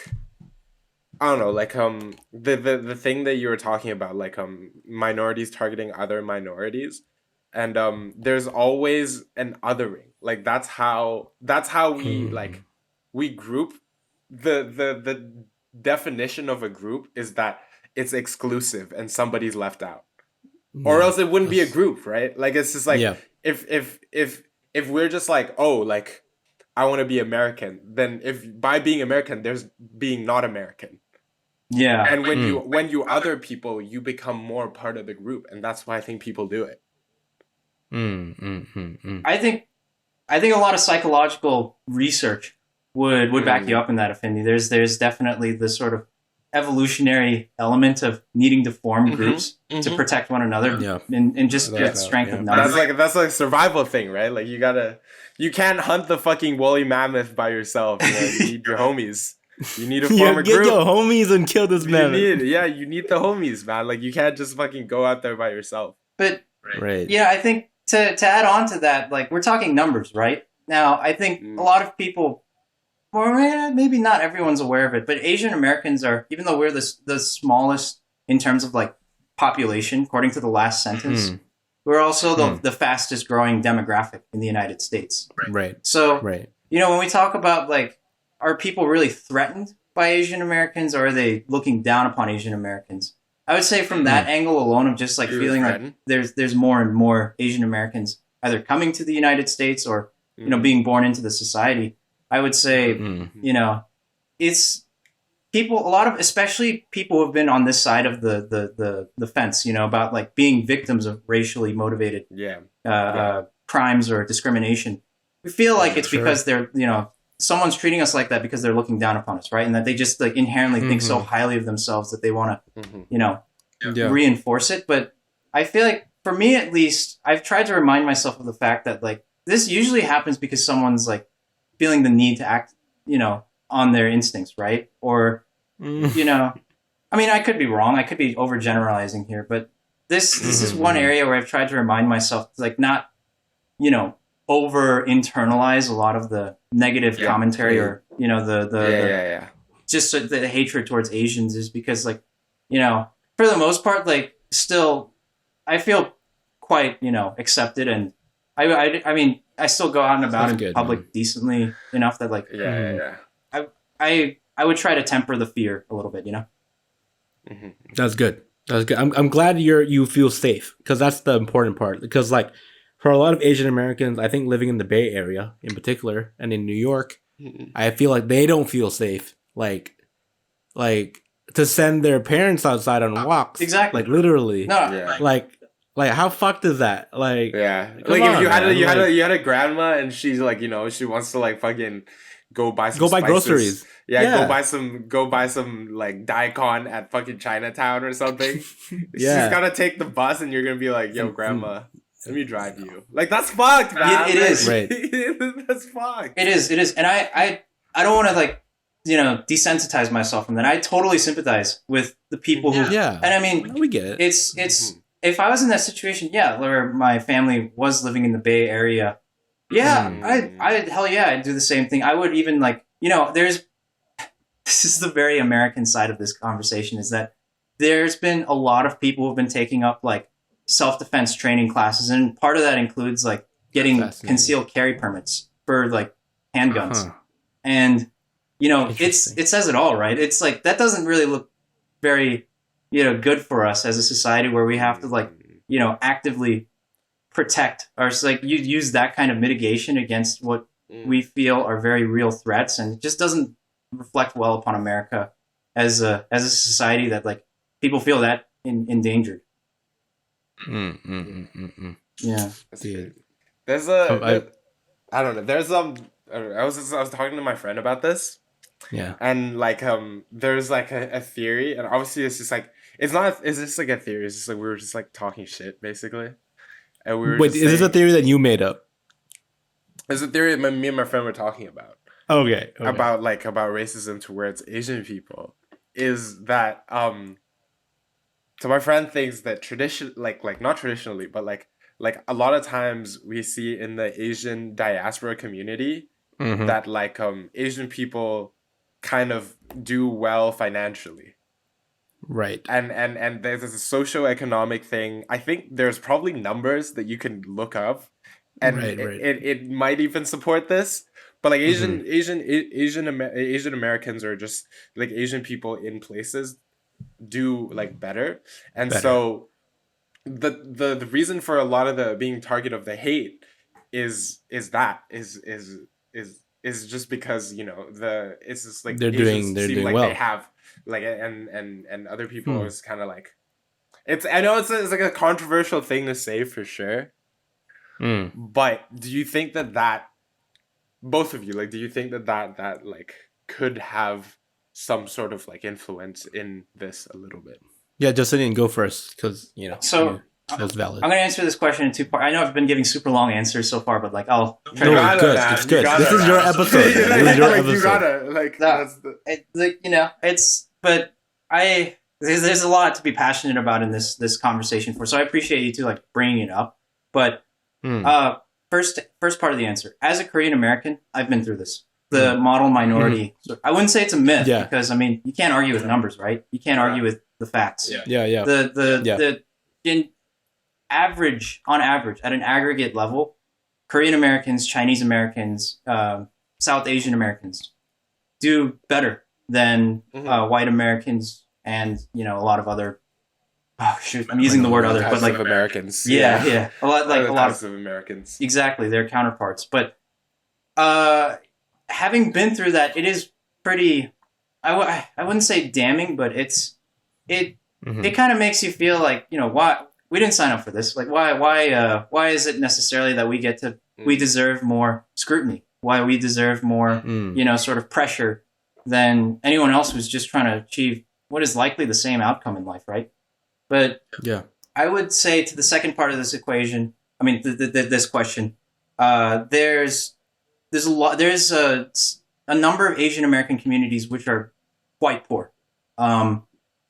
I don't know, like the thing that you were talking about, like minorities targeting other minorities. And there's always an othering. Like that's how we like we group the definition of a group is that it's exclusive and somebody's left out. Or else it wouldn't be a group, right? Like it's just like if we're just like, oh, like I want to be American, then if by being American there's being not American. Yeah. And when you other people, you become more part of the group, and that's why I think people do it. I think a lot of psychological research would back you up in that, Affinity. There's definitely this sort of evolutionary element of needing to form groups to protect one another and just get strength of numbers. That's like a survival thing, right? Like you can't hunt the fucking woolly mammoth by yourself. You need your homies. You need to form a group. Get your homies and kill this mammoth. You need the homies, man. Like you can't just fucking go out there by yourself. But yeah, I think to add on to that, like we're talking numbers, right? Now, I think a lot of people, or maybe not everyone's aware of it, but Asian Americans are, even though we're the smallest in terms of like population, according to the last sentence, we're also the fastest growing demographic in the United States. Right. So, you know, when we talk about like, are people really threatened by Asian Americans, or are they looking down upon Asian Americans? I would say from that angle alone of just like feeling like there's more and more Asian Americans either coming to the United States or, you know, being born into the society. I would say, you know, it's people, a lot of, especially people who have been on this side of the fence, you know, about like being victims of racially motivated crimes or discrimination. We feel like it's because they're, you know, someone's treating us like that because they're looking down upon us, right? And that they just like inherently think so highly of themselves that they want to, you know, reinforce it. But I feel like for me, at least, I've tried to remind myself of the fact that like this usually happens because someone's like feeling the need to act, you know, on their instincts, right? Or, you know, I mean, I could be wrong. I could be overgeneralizing here, but this is one area where I've tried to remind myself, like, not, you know, over internalize a lot of the negative commentary or just the hatred towards Asians is because like, you know, for the most part, like still I feel quite, you know, accepted, and I mean I still go out and about in public decently enough that like I would try to temper the fear a little bit, you know. That's good. That's good. I'm glad you feel safe, because that's the important part. Because like for a lot of Asian Americans, I think living in the Bay Area in particular and in New York, I feel like they don't feel safe. Like to send their parents outside on walks. Exactly. Like literally. No. Yeah. Like how fucked is that? Like like on, if you had man. you had a grandma and she's like, you know, she wants to like fucking go buy spices. Groceries. Yeah, go buy some like daikon at fucking Chinatown or something. She's gotta take the bus and you're gonna be like, yo, grandma, let me drive you. Like that's fucked, man. It is. Right. That's fucked. It is. And I don't want to like, you know, desensitize myself from that. I totally sympathize with the people who and I mean we get it. It's if I was in that situation, where my family was living in the Bay Area, I'd do the same thing. I would even like, you know, this is the very American side of this conversation, is that there's been a lot of people who've been taking up like self-defense training classes, and part of that includes like getting concealed carry permits for like handguns. And you know, it says it all, right? It's like that doesn't really look very, you know, good for us as a society where we have to like, you know, actively protect or like you use that kind of mitigation against what we feel are very real threats, and it just doesn't reflect well upon America as a society that like people feel that endangered. Yeah. There's I don't know. There's I was talking to my friend about this. Yeah. And like there's like a theory, and obviously it's just like it's just like a theory. It's just like we were just like talking shit basically. And we were Wait, is this a theory that you made up? It's a theory that me and my friend were talking about. Okay. About racism towards Asian people. Is that so my friend thinks that not traditionally, but like a lot of times we see in the Asian diaspora community that like Asian people kind of do well financially. Right. And there's a socioeconomic thing. I think there's probably numbers that you can look up, and it might even support this. But like Asian Americans, or just like Asian people in places do like better. And so the reason for a lot of the being target of the hate is just because, you know, it's just like they're doing like well. They have like and other people is kind of like I know it's like a controversial thing to say for sure. But do you think that both of you, like, do you think that like could have some sort of like influence in this a little bit? Yeah, Justinian, go first, because you know. So that's valid. I'm gonna answer this question in two parts. I know I've been giving super long answers so far, but like I'll try to. Good. It's good. This is your episode. This is your episode. You gotta like. That's you know, it's but there's a lot to be passionate about in this conversation for. So I appreciate you two like bringing it up. But first part of the answer, as a Korean American, I've been through this. The model minority. So I wouldn't say it's a myth because I mean you can't argue with numbers, right? You can't argue with the facts. Yeah. On average, at an aggregate level, Korean Americans, Chinese Americans, South Asian Americans do better than white Americans, and you know a lot of other. Oh shoot! I'm using the word "other," but like Americans. Yeah. A lot of Americans. Exactly, their counterparts. But having been through that, it is pretty. I wouldn't say damning, but it kind of makes you feel like, you know, why we didn't sign up for this. Like why is it necessarily that we deserve more scrutiny? Why we deserve more you know, sort of pressure than anyone else who's just trying to achieve what is likely the same outcome in life, right? But I would say to the second part of this equation, I mean this question, there's a number of Asian American communities which are quite poor.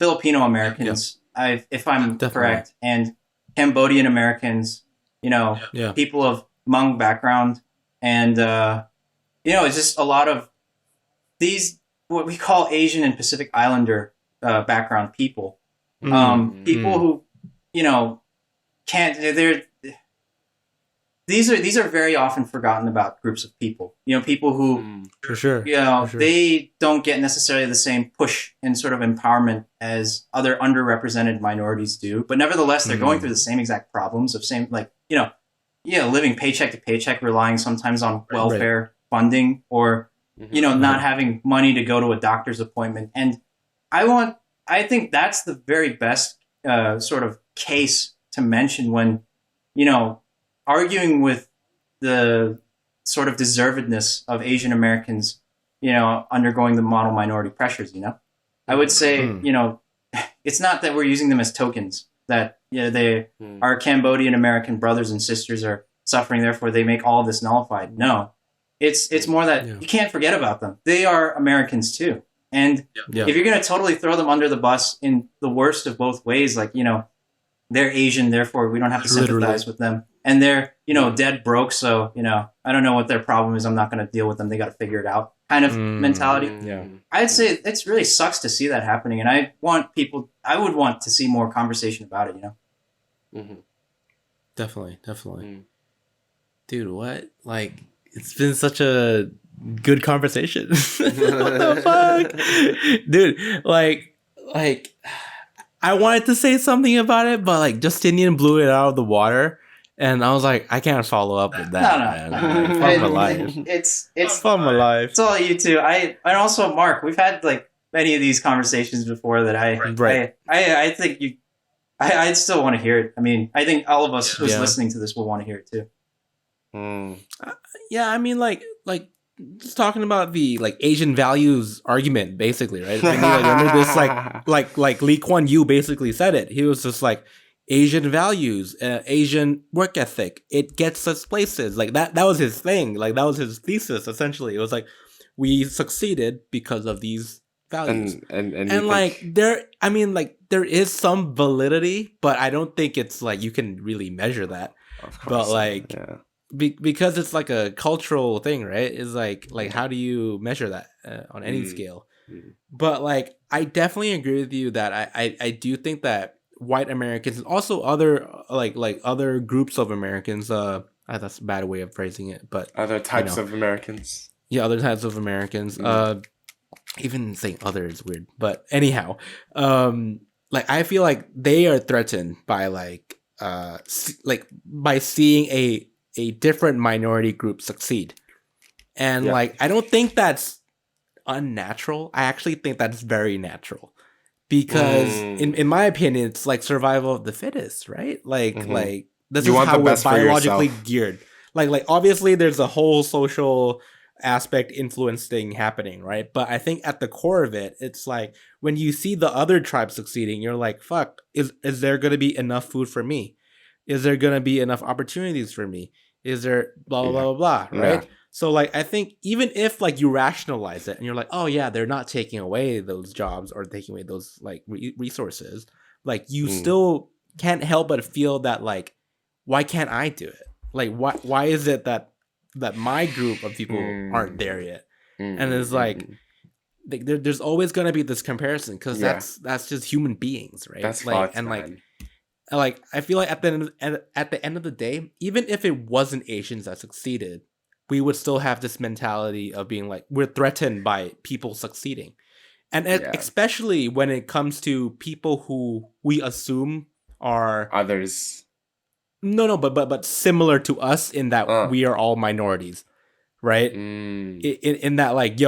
Filipino Americans, if I'm correct, and Cambodian Americans, you know, people of Hmong background, and it's just a lot of these what we call Asian and Pacific Islander background people. People who can't. These are very often forgotten about groups of people. People who for sure, they don't get necessarily the same push and sort of empowerment as other underrepresented minorities do. But nevertheless, they're going through the same exact problems of living paycheck to paycheck, relying sometimes on welfare funding, or not having money to go to a doctor's appointment. And I think that's the very best sort of case to mention when arguing with the sort of deservedness of Asian Americans, undergoing the model minority pressures, I would say, it's not that we're using them as tokens, that they our Cambodian American brothers and sisters are suffering, therefore they make all of this nullified. No, it's more that you can't forget about them. They are Americans too. And if you're going to totally throw them under the bus in the worst of both ways, like, they're Asian, therefore we don't have to sympathize with them. And they're, dead broke, so, I don't know what their problem is. I'm not going to deal with them. They got to figure it out kind of mentality. Yeah. I'd say it really sucks to see that happening. And I would want to see more conversation about it, Definitely. Dude, what? Like, it's been such a good conversation. What the fuck? Dude, like, I wanted to say something about it, but like Justinian blew it out of the water, and I was like, I can't follow up with that. No. Man. Like, fuck my life. It's fuck my life. It's all you two. And also Mark. We've had like many of these conversations before that I think I'd still want to hear it. I mean, I think all of us who's listening to this will want to hear it too. Yeah, I mean, like just talking about the like Asian values argument, basically, right? I mean, like, remember this, like Lee Kuan Yew basically said it. He was just like, Asian values, Asian work ethic, it gets us places. Like that was his thing. Like that was his thesis. Essentially, it was like we succeeded because of these values. And like there is some validity, but I don't think it's like you can really measure that. But like. Yeah. Because it's like a cultural thing, right? It's like how do you measure that on any scale? But like I definitely agree with you that I do think that white Americans and also other like other groups of Americans, that's a bad way of phrasing it, but other types of Americans. Yeah, other types of Americans. Even saying other is weird, but anyhow, like I feel like they are threatened by by seeing a different minority group succeed. And like I don't think that's unnatural. I actually think that's very natural. Because in my opinion, it's like survival of the fittest, right? Like this is how we're biologically geared. Like obviously there's a whole social aspect influence thing happening, right? But I think at the core of it, it's like when you see the other tribe succeeding, you're like, fuck, is there gonna be enough food for me? Is there gonna be enough opportunities for me? Is there blah blah blah blah, right? So like I think even if like you rationalize it and you're like, oh yeah, they're not taking away those jobs or taking away those like resources, like you still can't help but feel that like, why can't I do it? Like why is it that my group of people aren't there yet? And it's like there's always gonna be this comparison because that's just human beings, right? That's like fucked, and man. like I feel like at the end of the day, even if it wasn't Asians that succeeded, we would still have this mentality of being like we're threatened by people succeeding, and especially when it comes to people who we assume are others. No, but similar to us in that we are all minorities, right? In that like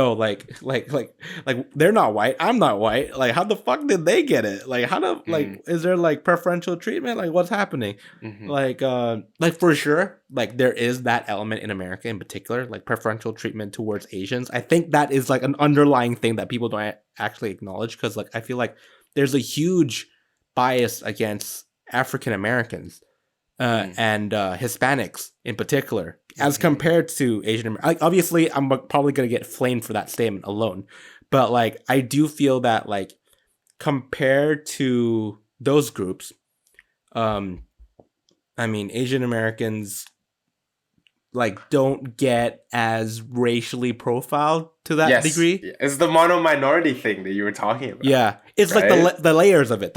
like they're not white, I'm not white. Like how the fuck did they get it? Like how do like is there like preferential treatment? Like what's happening? Like for sure, like there is that element in America in particular, like preferential treatment towards Asians. I think that is like an underlying thing that people don't actually acknowledge because like I feel like there's a huge bias against African Americans. And Hispanics in particular, as compared to Asian Americans. Like, obviously, I'm probably gonna get flamed for that statement alone, but like I do feel that like compared to those groups, I mean Asian Americans like don't get as racially profiled to that degree. It's the mono minority thing that you were talking about. Yeah, it's right? like the layers of it,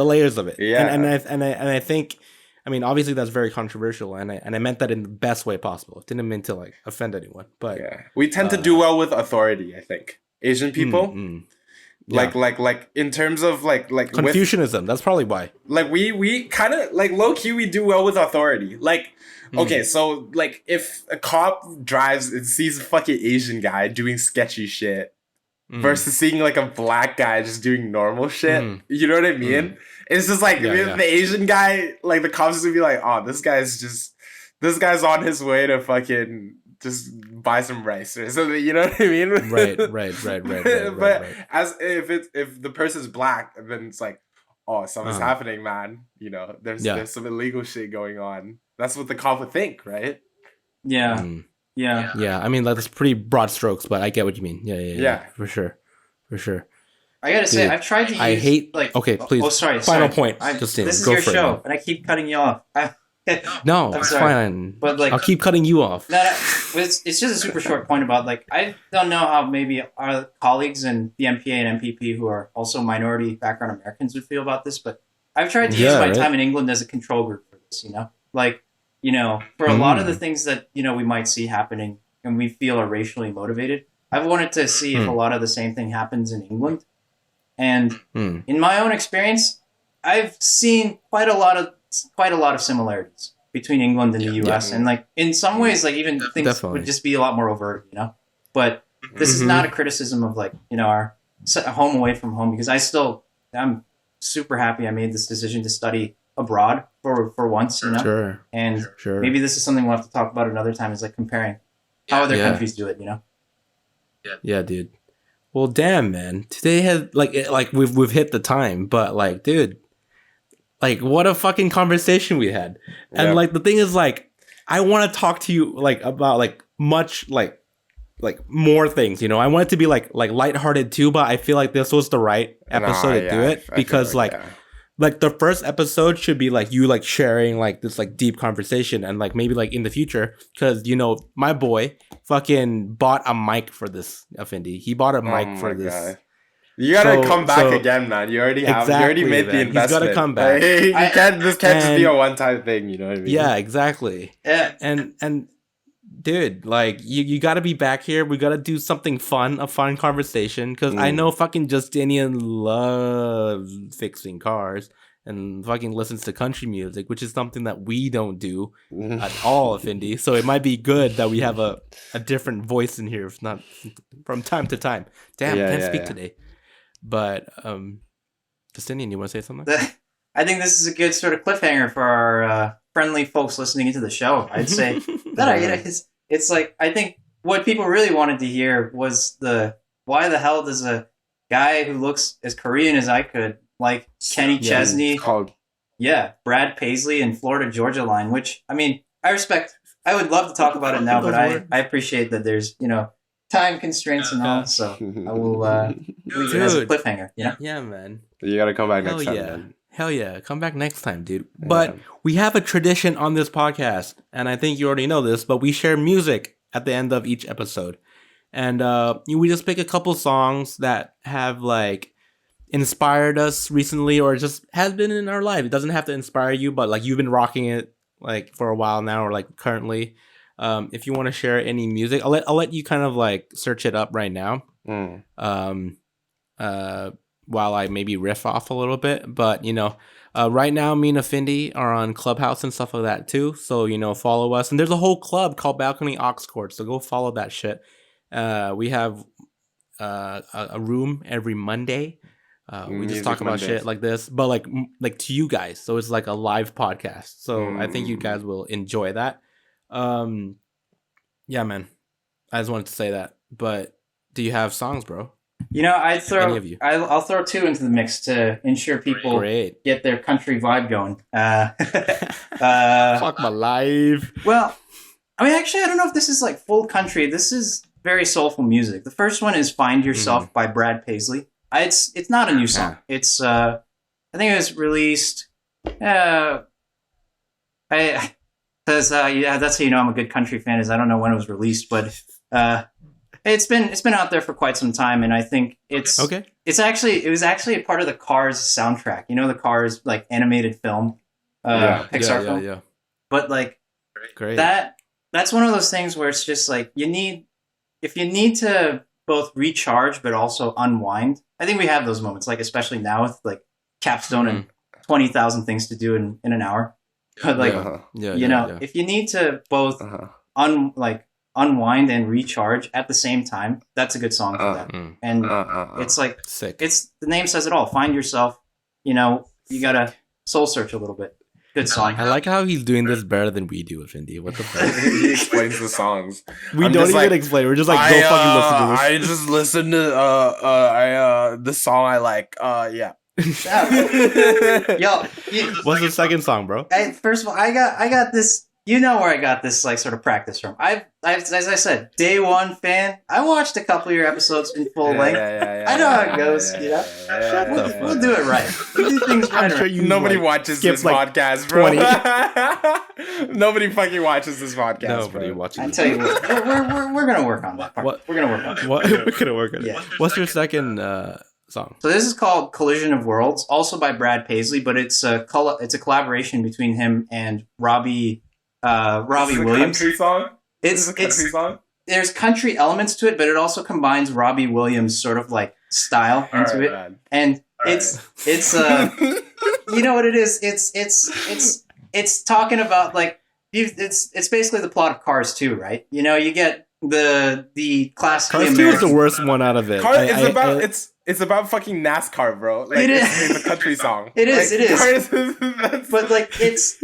Yeah, and I think, I mean, obviously that's very controversial, and I meant that in the best way possible. Didn't mean to like offend anyone, but we tend to do well with authority. I think Asian people, like in terms of like Confucianism. That's probably why. Like we kind of like low key we do well with authority. Like okay, so like if a cop drives and sees a fucking Asian guy doing sketchy shit versus seeing like a black guy just doing normal shit, you know what I mean? It's just like the Asian guy, like the cops would be like, oh, this guy's on his way to fucking just buy some rice or something. You know what I mean? Right. But as if the person's black, then it's like, oh, something's happening, man. You know, there's some illegal shit going on. That's what the cop would think, right? Yeah. Yeah. I mean, that's pretty broad strokes, but I get what you mean. Yeah. For sure. I gotta say, I've tried to use... I hate... like. Okay, please. Oh, sorry. Final point. This is your show, and I keep cutting you off. No, it's fine. But like, I'll keep cutting you off. No, it's just a super short point about like, I don't know how maybe our colleagues in the MPA and MPP who are also minority background Americans would feel about this, but I've tried to use my time in England as a control group for this, you know? Like, you know, for a lot of the things that, you know, we might see happening and we feel are racially motivated, I've wanted to see if a lot of the same thing happens in England. And in my own experience, I've seen quite a lot of similarities between England and the US. And like in some ways, like even things would just be a lot more overt, you know? But this is not a criticism of like, you know, our home away from home, because I'm super happy I made this decision to study abroad for once, you know? And maybe this is something we'll have to talk about another time, is like comparing how other countries do it, you know? Yeah, dude. Well, damn, man. Today has like we've hit the time, but like, dude, like what a fucking conversation we had. And like the thing is, like, I want to talk to you like about like much like more things, you know. I want it to be like lighthearted too, but I feel like this was the right episode to do it, because like the first episode should be like you like sharing like this like deep conversation, and like maybe like in the future, because you know my boy fucking bought a mic for this, Affinity. He bought a mic for this. God. You gotta come back again, man. You already have. You already made the investment. He's gotta come back. This can't just be a one-time thing. You know what I mean? Yeah, exactly. Yeah. And dude, like you gotta be back here. We gotta do something fun, a fun conversation, because I know fucking Justinian loves fixing cars and fucking listens to country music, which is something that we don't do at all, Affinity. So it might be good that we have a different voice in here, if not from time to time. Damn, I can't speak today. But Justinian, you want to say something? I think this is a good sort of cliffhanger for our friendly folks listening into the show. I'd say it's like, I think what people really wanted to hear was why the hell does a guy who looks as Korean as I could, like Kenny Chesney, Brad Paisley and Florida Georgia Line, which, I mean, I respect. I would love to talk about it now, but I appreciate that there's, you know, time constraints and all, so I will leave it as a cliffhanger, you know? Yeah, man. You gotta come back next time, man. Hell yeah, come back next time, dude. But we have a tradition on this podcast, and I think you already know this, but we share music at the end of each episode. And we just pick a couple songs that have like inspired us recently, or just has been in our life. It doesn't have to inspire you, but like you've been rocking it like for a while now, or like currently. If you want to share any music, I'll let you kind of like search it up right now. While I maybe riff off a little bit, but you know, right now me and Affinity are on Clubhouse and stuff like that too. So you know, follow us, and there's a whole club called Balcony AUX Chord. So go follow that shit. We have a room every Monday. We just talk about shit like this, but like to you guys. So it's like a live podcast. So I think you guys will enjoy that. Yeah, man. I just wanted to say that. But do you have songs, bro? You know, I'll throw two into the mix to ensure people get their country vibe going. Fuck my life. Well, I mean, actually, I don't know if this is like full country. This is very soulful music. The first one is "Find Yourself" by Brad Paisley. It's not a new song. It's I think it was released. Because yeah, that's how you know I'm a good country fan. Is I don't know when it was released, but it's been out there for quite some time, and I think it's okay. It was actually a part of the Cars soundtrack. You know, the Cars like animated film, Pixar film. Yeah. But like great. That's one of those things where it's just like if you need to both recharge but also unwind. I think we have those moments, like especially now with like Capstone and 20,000 things to do in an hour. But like, if you need to both unwind and recharge at the same time, that's a good song for that. And it's like, sick. The name says it all. Find yourself, you gotta soul search a little bit. Good song. I like how he's doing this better than we do with Indy. What the fuck? He explains the songs. We don't even explain. We're just like, go fucking listen to this. I just listened to the song I like. Yeah. Yo, what's the second song, bro? First of all, I got this. You know where I got this like sort of practice from. I've as I said, day one fan. I watched a couple of your episodes in full length. I know how it goes. We'll do it right. We'll do things right. I'm sure nobody watches this podcast, bro. Nobody fucking watches this podcast. Nobody watches. I tell you what, we're gonna work on that part. We're gonna work on it. We're gonna work on it. Yeah. What's your second song? So this is called "Collision of Worlds," also by Brad Paisley, but it's a collaboration between him and Robbie Williams. Country song? It's a country song? There's country elements to it, but it also combines Robbie Williams' sort of like style into it. Man. And it's you know what it is? It's talking about like it's basically the plot of Cars 2, right? You get the classically Cars 2 is the worst one out of it. It's about fucking NASCAR, bro. Like, it is. It's a country song. It is. But like, it's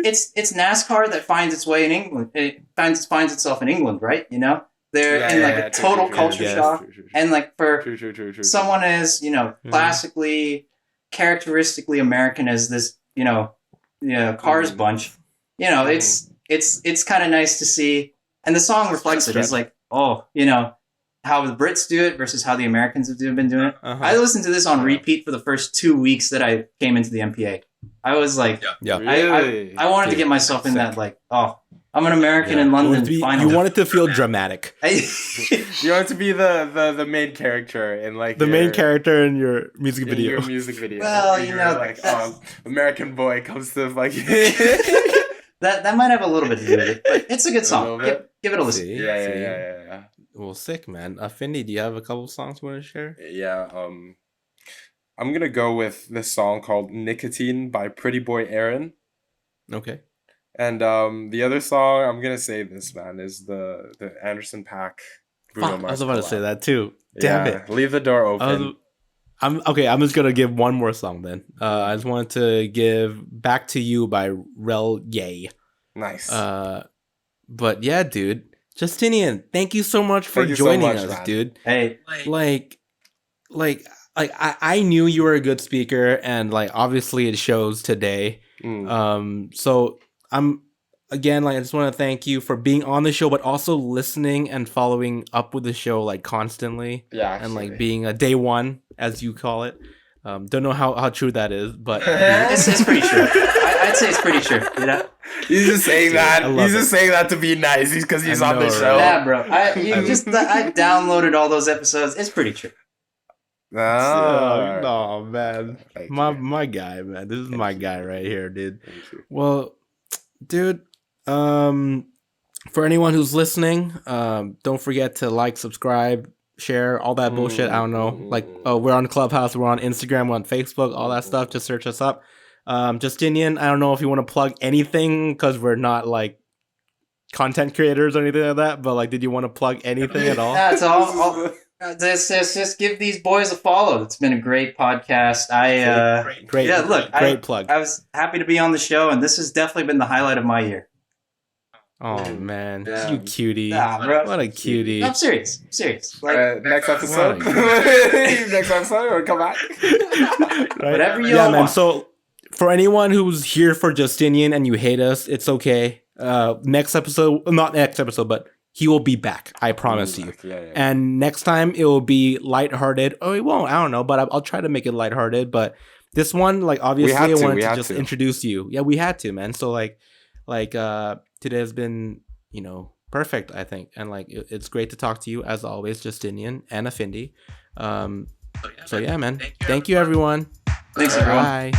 NASCAR that finds its way in England. It finds itself in England, right? They're in like a total culture shock. True. And like for someone as classically, characteristically American as this, Cars bunch, it's kind of nice to see. And the song reflects it. It's like, how the Brits do it versus how the Americans have been doing it. I listened to this on repeat for the first 2 weeks that I came into the MPA. I was like, really? I wanted to get myself in that, like, I'm an American in London. You wanted to feel dramatic. You wanted to be the main character in like the main character in your music video. Your music video. Well, like, American boy comes to like. that might have a little bit to do with it, but it's a good song. Give it a listen. Yeah. Well, sick, man. Affinity, do you have a couple songs you want to share? Yeah. I'm gonna go with this song called "Nicotine" by Pretty Boy Aaron. Okay. And the other song I'm gonna say this, man, is the Anderson Paak. Bruno Mars. I was about to say that too. Damn it! Leave the door open. I'm just gonna give one more song then. I just wanted to give "Back to You" by Rel Ye. Nice. But yeah, dude. Justinian, thank you so much for joining us, man. Dude. Hey, like I knew you were a good speaker, and like obviously it shows today. So I'm again I just want to thank you for being on the show, but also listening and following up with the show like constantly. Yeah, and like being a day one, as you call it. Don't know how true that is, but it's pretty true. I'd say it's pretty true. He's just saying that. He's just saying that to be nice. Because he's on the show. Yeah, bro. I downloaded all those episodes. It's pretty true. No, man. My guy, man. This is my guy right here, dude. Well, dude. For anyone who's listening, don't forget to like, subscribe, share, all that bullshit. I don't know. Like, we're on Clubhouse, we're on Instagram, we're on Facebook, all that stuff. Just search us up. Justinian, I don't know if you want to plug anything because we're not like content creators or anything like that, but like, did you want to plug anything at all? That's all. Just give these boys a follow. It's been a great podcast. Great plug. I was happy to be on the show, and this has definitely been the highlight of my year. Oh man, you cutie! Bro. What a cutie! I'm serious. Like, next episode, next episode, or come back. Whatever you want. Man. So, for anyone who's here for Justinian and you hate us, it's okay. Next episode, not next episode, but he will be back. I promise you. Yeah. And next time it will be lighthearted. Oh, it won't. I don't know, but I'll try to make it lighthearted. But this one, like obviously, I wanted to just introduce you. Yeah, we had to, man. So like. today has been, perfect, I think. And like, it's great to talk to you as always, Justinian and Affinity. So yeah, man. Thank you, everyone. Thanks, everyone. Bye.